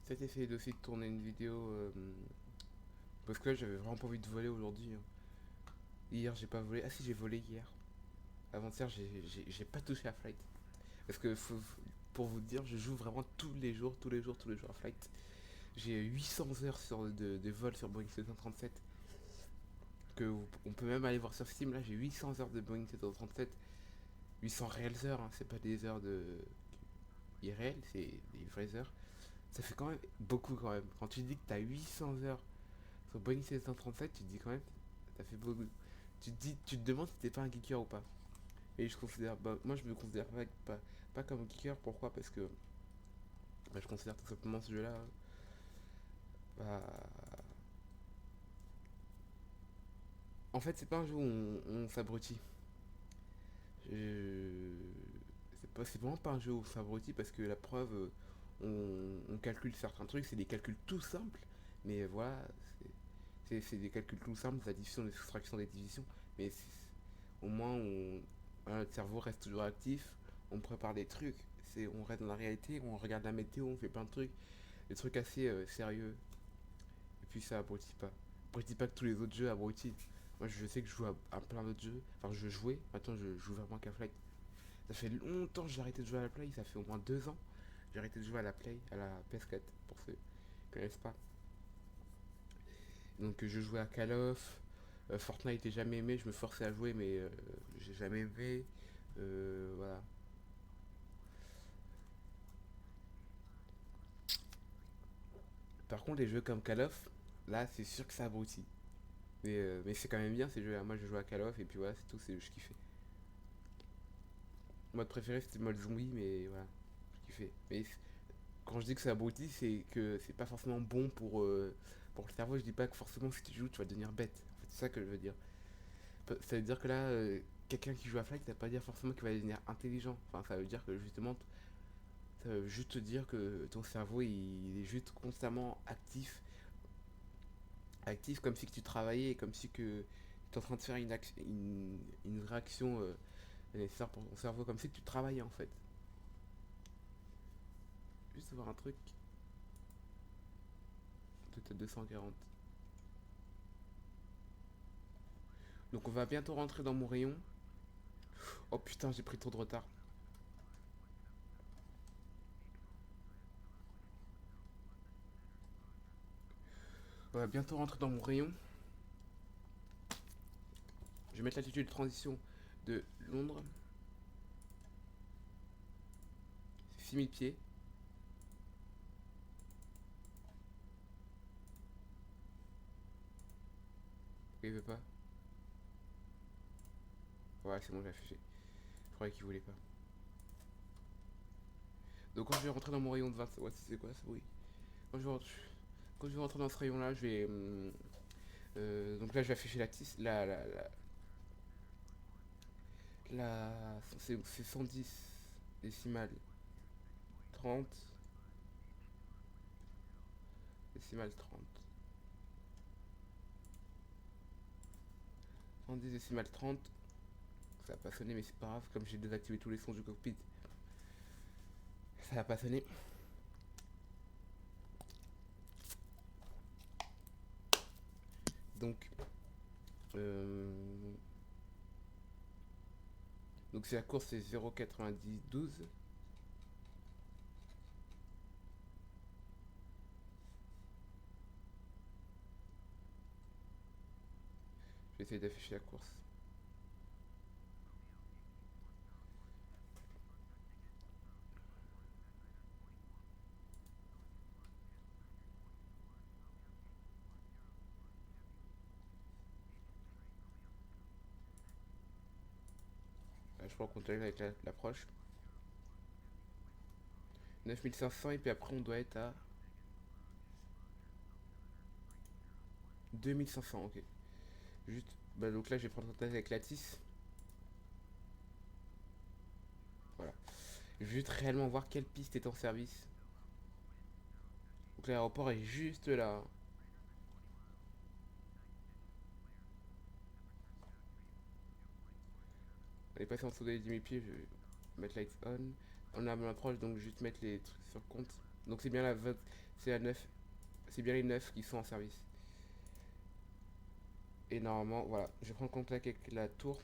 Peut-être essayer aussi de tourner une vidéo. Parce que là, j'avais vraiment pas envie de voler aujourd'hui, hein. Hier, j'ai pas volé. Ah si, j'ai volé hier. Avant-hier, j'ai pas touché à Flight. Parce que pour vous dire, je joue vraiment tous les jours, tous les jours, tous les jours à Flight. J'ai 800 heures de vol sur Boeing 737. On peut même aller voir sur Steam. Là, j'ai 800 heures de Boeing 737. 800 réelles heures, hein, c'est pas des heures de irréelles, c'est des vraies heures. Ça fait quand même beaucoup quand même. Quand tu dis que t'as 800 heures sur Boeing 737, tu te dis quand même, ça fait beaucoup. Tu te demandes si t'es pas un geeker ou pas. Et je considère, bah, moi je me considère pas comme un geeker. Pourquoi? Parce que bah, je considère tout simplement ce jeu-là, bah, en fait, c'est pas un jeu où on s'abrutit. C'est vraiment pas un jeu où on s'abrutit parce que la preuve, on calcule certains trucs, c'est des calculs tout simples, mais voilà, c'est des calculs tout simples, la division, des soustractions, des divisions, mais au moins voilà, notre cerveau reste toujours actif, on prépare des trucs, on reste dans la réalité, on regarde la météo, on fait plein de trucs, des trucs assez sérieux, et puis ça abrutit pas. Abrutit pas que tous les autres jeux abrutissent. Moi je sais que je joue à plein d'autres jeux, enfin je jouais, maintenant je joue vraiment qu'à Flight. Ça fait longtemps que j'ai arrêté de jouer à la Play, ça fait au moins 2 ans. J'ai arrêté de jouer à la Play, à la PS4, pour ceux qui connaissent pas. Donc je jouais à Call of, Fortnite j'ai jamais aimé, je me forçais à jouer mais j'ai jamais aimé. Voilà. Par contre les jeux comme Call of, là c'est sûr que ça abrutit. Mais c'est quand même bien ces jeux. Moi je joue à Call of et puis voilà c'est tout, je kiffais. Mon mode préféré c'était le mode zombie mais voilà, je kiffais. Mais quand je dis que ça abrutit c'est que c'est pas forcément bon pour le cerveau. Je dis pas que forcément si tu joues tu vas devenir bête. En fait, c'est ça que je veux dire. Ça veut dire que là, quelqu'un qui joue à Flight, ça veut pas dire forcément qu'il va devenir intelligent. Enfin, ça veut dire que justement, ça veut juste te dire que ton cerveau, il est juste constamment actif. Actif comme si que tu travaillais, comme si que tu es en train de faire une réaction nécessaire pour ton cerveau, comme si que tu travaillais en fait. Juste voir un truc. Tout à 240. Donc on va bientôt rentrer dans mon rayon. Oh putain, j'ai pris trop de retard. On va bientôt rentrer dans mon rayon. Je vais mettre l'altitude de transition de Londres. C'est 6000 pieds. Il veut pas. Ouais, c'est bon, j'ai affiché. Je croyais qu'il voulait pas. Donc quand je vais rentrer dans mon rayon de 20... Ouais, c'est quoi ça? Oui. Quand je vais, quand je vais rentrer dans ce rayon-là, je vais... donc là, je vais afficher c'est 110 décimales 30 décimales 30. 110 décimales 30. Ça va pas sonner, mais c'est pas grave. Comme j'ai désactivé tous les sons du cockpit, ça va pas sonner. Donc... donc c'est la course, c'est 0,9012. Je vais essayer d'afficher la course. je prends contact avec l'approche. 9500 et puis après on doit être à 2500, ok. Juste, bah donc là je vais prendre contact avec Lattice. Voilà. Je vais juste réellement voir quelle piste est en service. Donc l'aéroport est juste là. On est passé en dessous des 10 000 pieds, je vais mettre lights on. On a mon approche donc juste mettre les trucs sur compte. Donc c'est bien c'est la 9. C'est bien les 9 qui sont en service. Et normalement, voilà, je vais prendre contact avec la tour.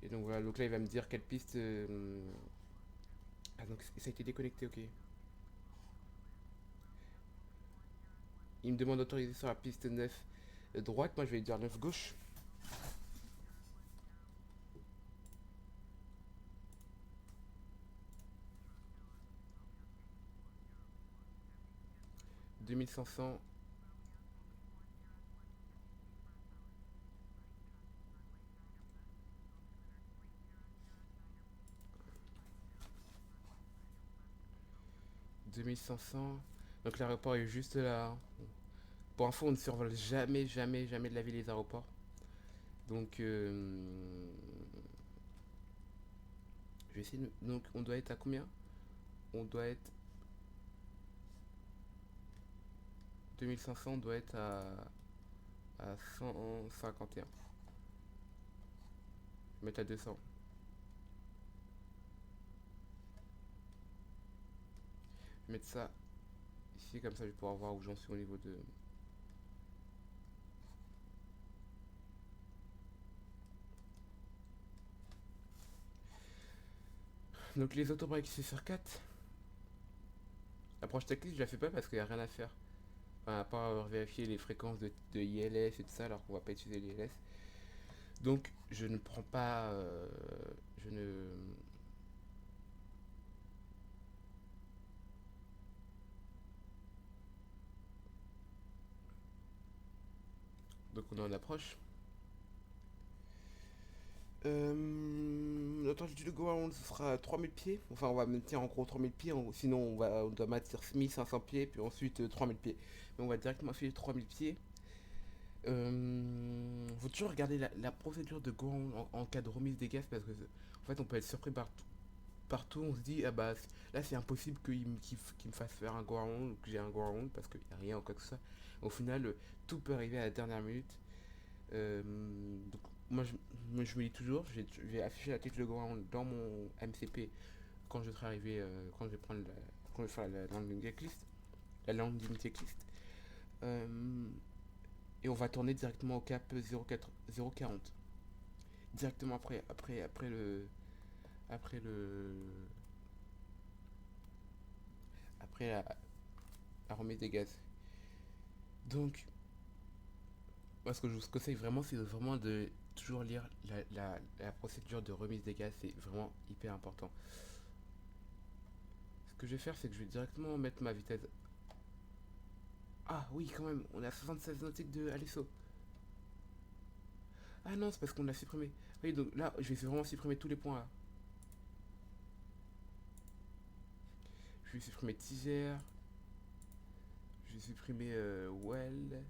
Et donc voilà, donc là il va me dire quelle piste. Ah donc ça a été déconnecté, ok. Il me demande d'autoriser sur la piste 9 droite, moi je vais dire 9 gauche. 2500. 2500. Donc l'aéroport est juste là. Pour info, on ne survole jamais, jamais, jamais de la ville les aéroports. Donc, je vais essayer de... Donc, on doit être à combien? On doit être... 2500, on doit être à 151. Je vais mettre à 200. Je vais mettre ça ici, comme ça je vais pouvoir voir où j'en suis au niveau de... Donc les autobreaks c'est sur 4. L'approche technique je la fais pas parce qu'il n'y a rien à faire. Enfin, à part vérifier les fréquences de ILS et tout ça alors qu'on va pas utiliser les ILS. Donc je ne prends pas... je ne... Donc on est en approche. L'altitude de Goa, ce sera à 3000 pieds. Enfin, on va maintenir en gros 3000 pieds. Sinon, on doit maintenir 1500 pieds, puis ensuite 3000 pieds. Mais on va directement filer 3000 pieds. Faut toujours regarder la procédure de Goa en cas de remise des gaz parce que, en fait, on peut être surpris partout. Partout, on se dit, ah bah là c'est impossible qu'il me fasse faire un Goa ou que j'ai un Goa parce qu'il n'y a rien ou quoi que ce soit. Au final, tout peut arriver à la dernière minute. Donc, moi, je me dis toujours, je vais afficher la tête de Goran dans mon MCP quand je serai arrivé, quand je vais prendre quand je vais faire la landing checklist, la landing checklist. Et on va tourner directement au cap 040. Directement après le, après la remise des gaz. Donc, moi, ce que je vous conseille vraiment, c'est vraiment de toujours lire la procédure de remise des gaz. C'est vraiment hyper important. Ce que je vais faire, c'est que je vais directement mettre ma vitesse. Ah oui, quand même, on est à 76 nautiques de Alesso. Ah non, c'est parce qu'on l'a supprimé. Oui, donc là, je vais vraiment supprimer tous les points là. Je vais supprimer Tiger. Je vais supprimer Well.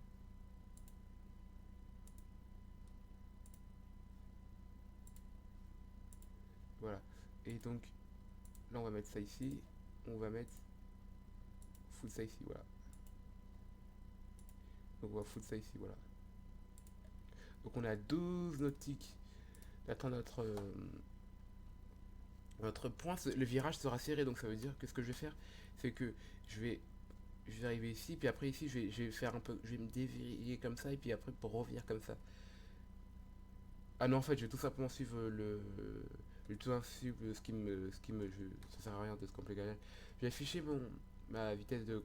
Voilà. Et donc, là, on va mettre ça ici. On va mettre full ça ici, voilà. Donc, on va full ça ici, voilà. Donc, on est à 12 nautiques d'atteindre notre point. Le virage sera serré, donc ça veut dire que ce que je vais faire, c'est que je vais je vais arriver ici, puis après ici, je vais faire un peu, je vais me dévier comme ça, et puis après pour revenir comme ça. Ah non, en fait, je vais tout simplement suivre je vais tout simplement suivre ça sert à rien de se compliquer. Je vais afficher ma vitesse de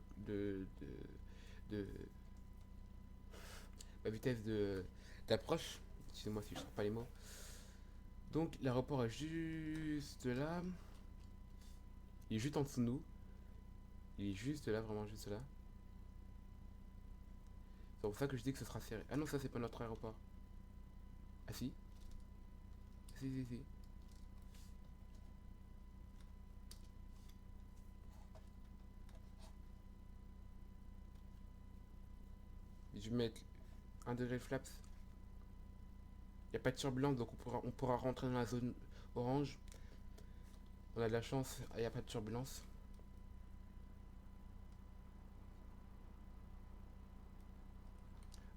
ma vitesse d'approche. Excusez-moi si je ne trouve pas les mots. Donc l'aéroport est juste là. Il est juste en dessous de nous. Il est juste là, vraiment juste là. C'est pour ça que je dis que ce sera serré. Ah non, ça c'est pas notre aéroport. Ah si. Si. Je vais mettre un degré flaps. Il n'y a pas de turbulence, donc on pourra rentrer dans la zone orange. On a de la chance, il n'y a pas de turbulence.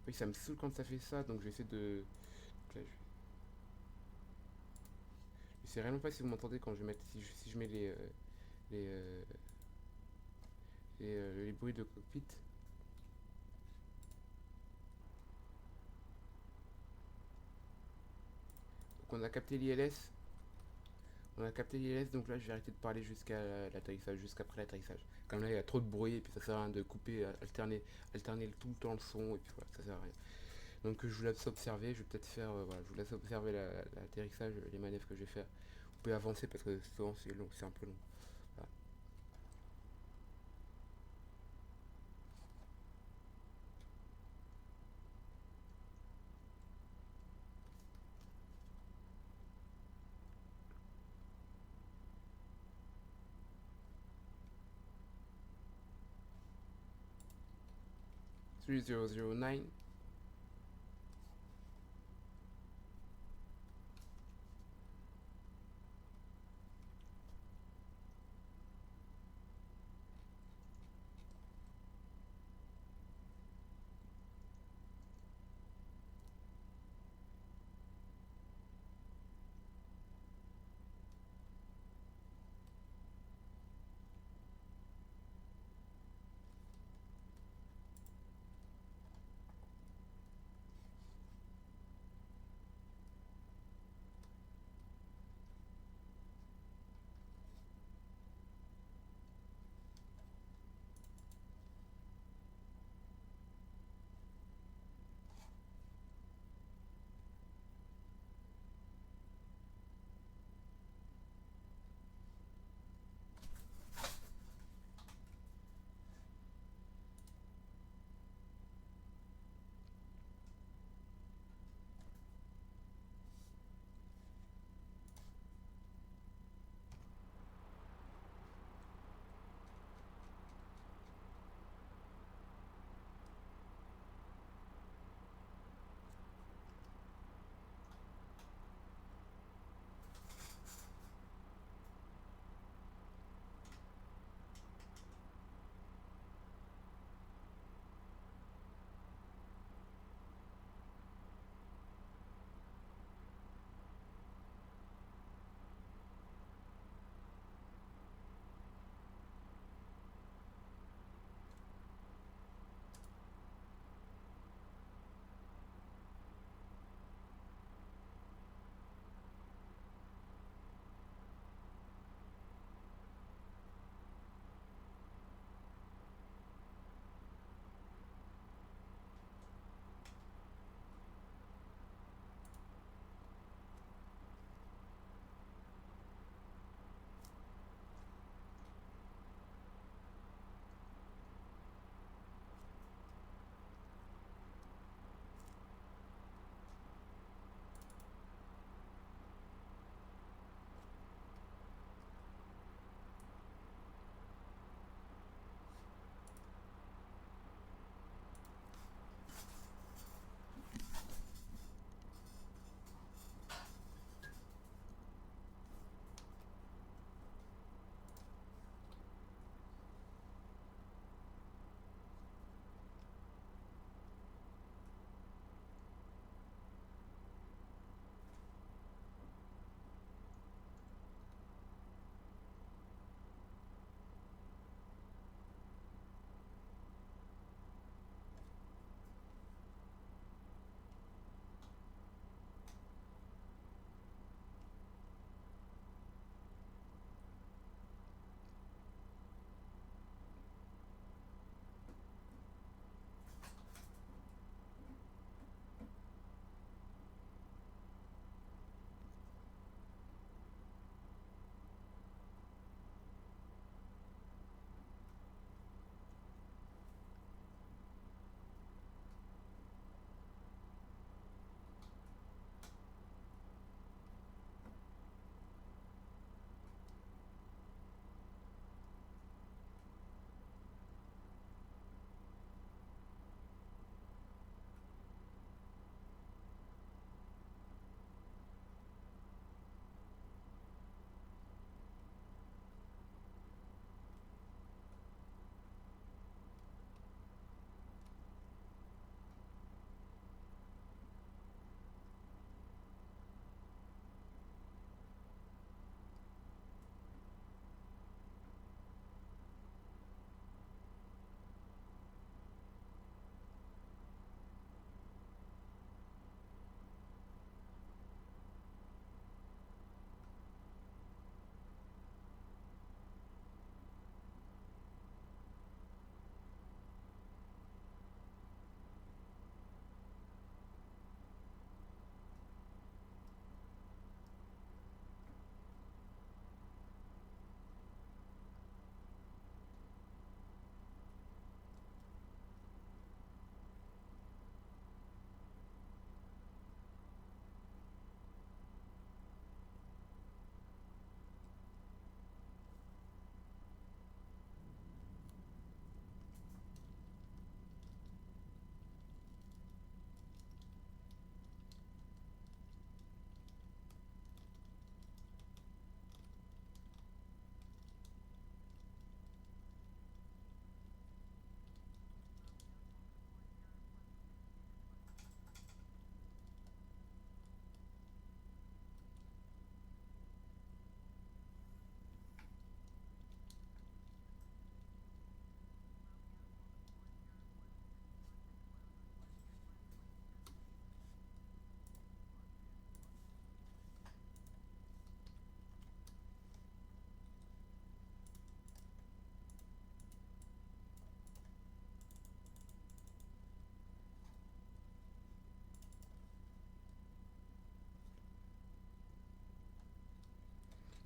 Oui, ça me saoule quand ça fait ça, donc je vais essayer de. Donc là, je sais réellement pas si vous m'entendez quand je vais mettre. Si je mets les, euh, les bruits de cockpit. Donc on a capté l'ILS. On a capté l'ILS, donc là je vais arrêter de parler jusqu'à l'atterrissage, jusqu'après l'atterrissage. Comme là il y a trop de bruit, et puis ça sert à rien de couper, alterner tout le temps le son, et puis voilà, ça sert à rien. Donc je vous laisse observer, je vais peut-être faire, voilà, je vous laisse observer l'atterrissage, les manœuvres que je vais faire. Vous pouvez avancer parce que souvent c'est long, c'est un peu long. Voilà. 3009.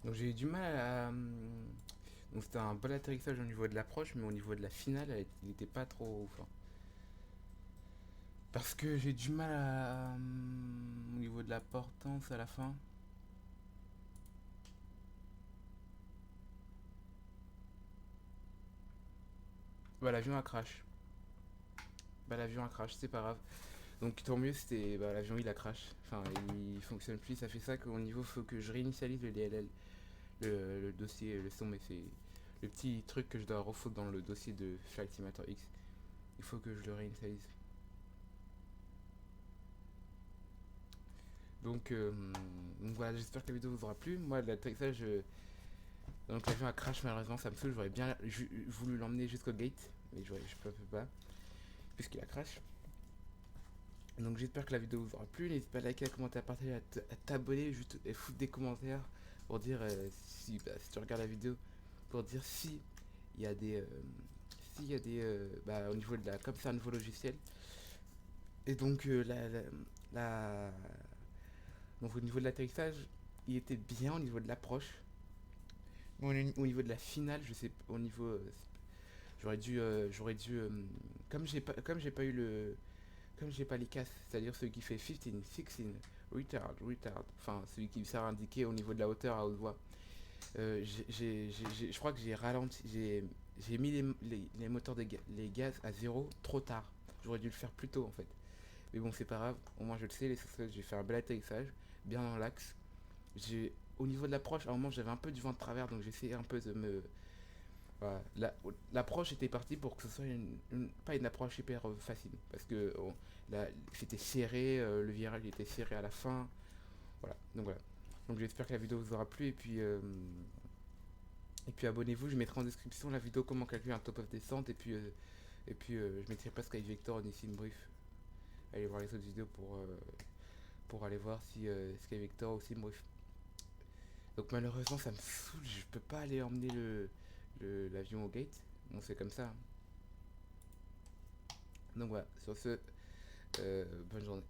Donc j'ai eu du mal à... Donc c'était un bon atterrissage au niveau de l'approche, mais au niveau de la finale, il était pas trop ouf, hein. Parce que j'ai du mal à... Au niveau de la portance à la fin. Bah l'avion a crash. Bah l'avion a crash, c'est pas grave. Donc tant mieux, c'était... Bah l'avion il a crash. Enfin, il fonctionne plus, ça fait ça qu'au niveau, faut que je réinitialise le DLL. Le dossier, le son, mais c'est le petit truc que je dois refoutre dans le dossier de Flight Simulator X. Il faut que je le réinitialise. Donc, donc voilà, j'espère que la vidéo vous aura plu. Moi, l'atterrissage, donc l'avion a crash malheureusement, ça me saoule. J'aurais bien voulu l'emmener jusqu'au gate, mais je peux pas, puisqu'il a crash. Donc j'espère que la vidéo vous aura plu. N'hésite pas à liker, à commenter, à partager, à t'abonner, juste et foutre des commentaires pour dire si, bah, si tu regardes la vidéo, pour dire si il y a des s'il y a des bah, au niveau de la comme c'est un nouveau logiciel. Et donc la- donc au niveau de l'atterrissage, il était bien au niveau de l'approche. Au niveau de la finale, je sais au niveau j'aurais dû comme j'ai pas eu le comme j'ai pas les casques, c'est-à-dire celui qui fait 15, 16, retard, enfin celui qui sert à indiquer au niveau de la hauteur à haute voix. Je crois que j'ai ralenti, j'ai mis les moteurs les gaz à zéro trop tard. J'aurais dû le faire plus tôt en fait. Mais bon, c'est pas grave, au moins je le sais, j'ai fait un bel atterrissage, bien dans l'axe. Au niveau de l'approche, à un moment j'avais un peu du vent de travers, donc j'essayais un peu de me. Voilà. L'approche était partie pour que ce soit pas une approche hyper facile. Parce que là, c'était serré, le virage était serré à la fin. Voilà, donc voilà. Donc j'espère que la vidéo vous aura plu et puis abonnez-vous, je mettrai en description la vidéo comment calculer un top of descente et puis je mettrai pas Sky Vector ni Simbrief. Allez voir les autres vidéos pour aller voir si Sky Vector ou Simbrief. Donc malheureusement ça me saoule, je peux pas aller emmener l'avion au gate. Bon c'est comme ça, hein. Donc voilà, sur ce, bonne journée.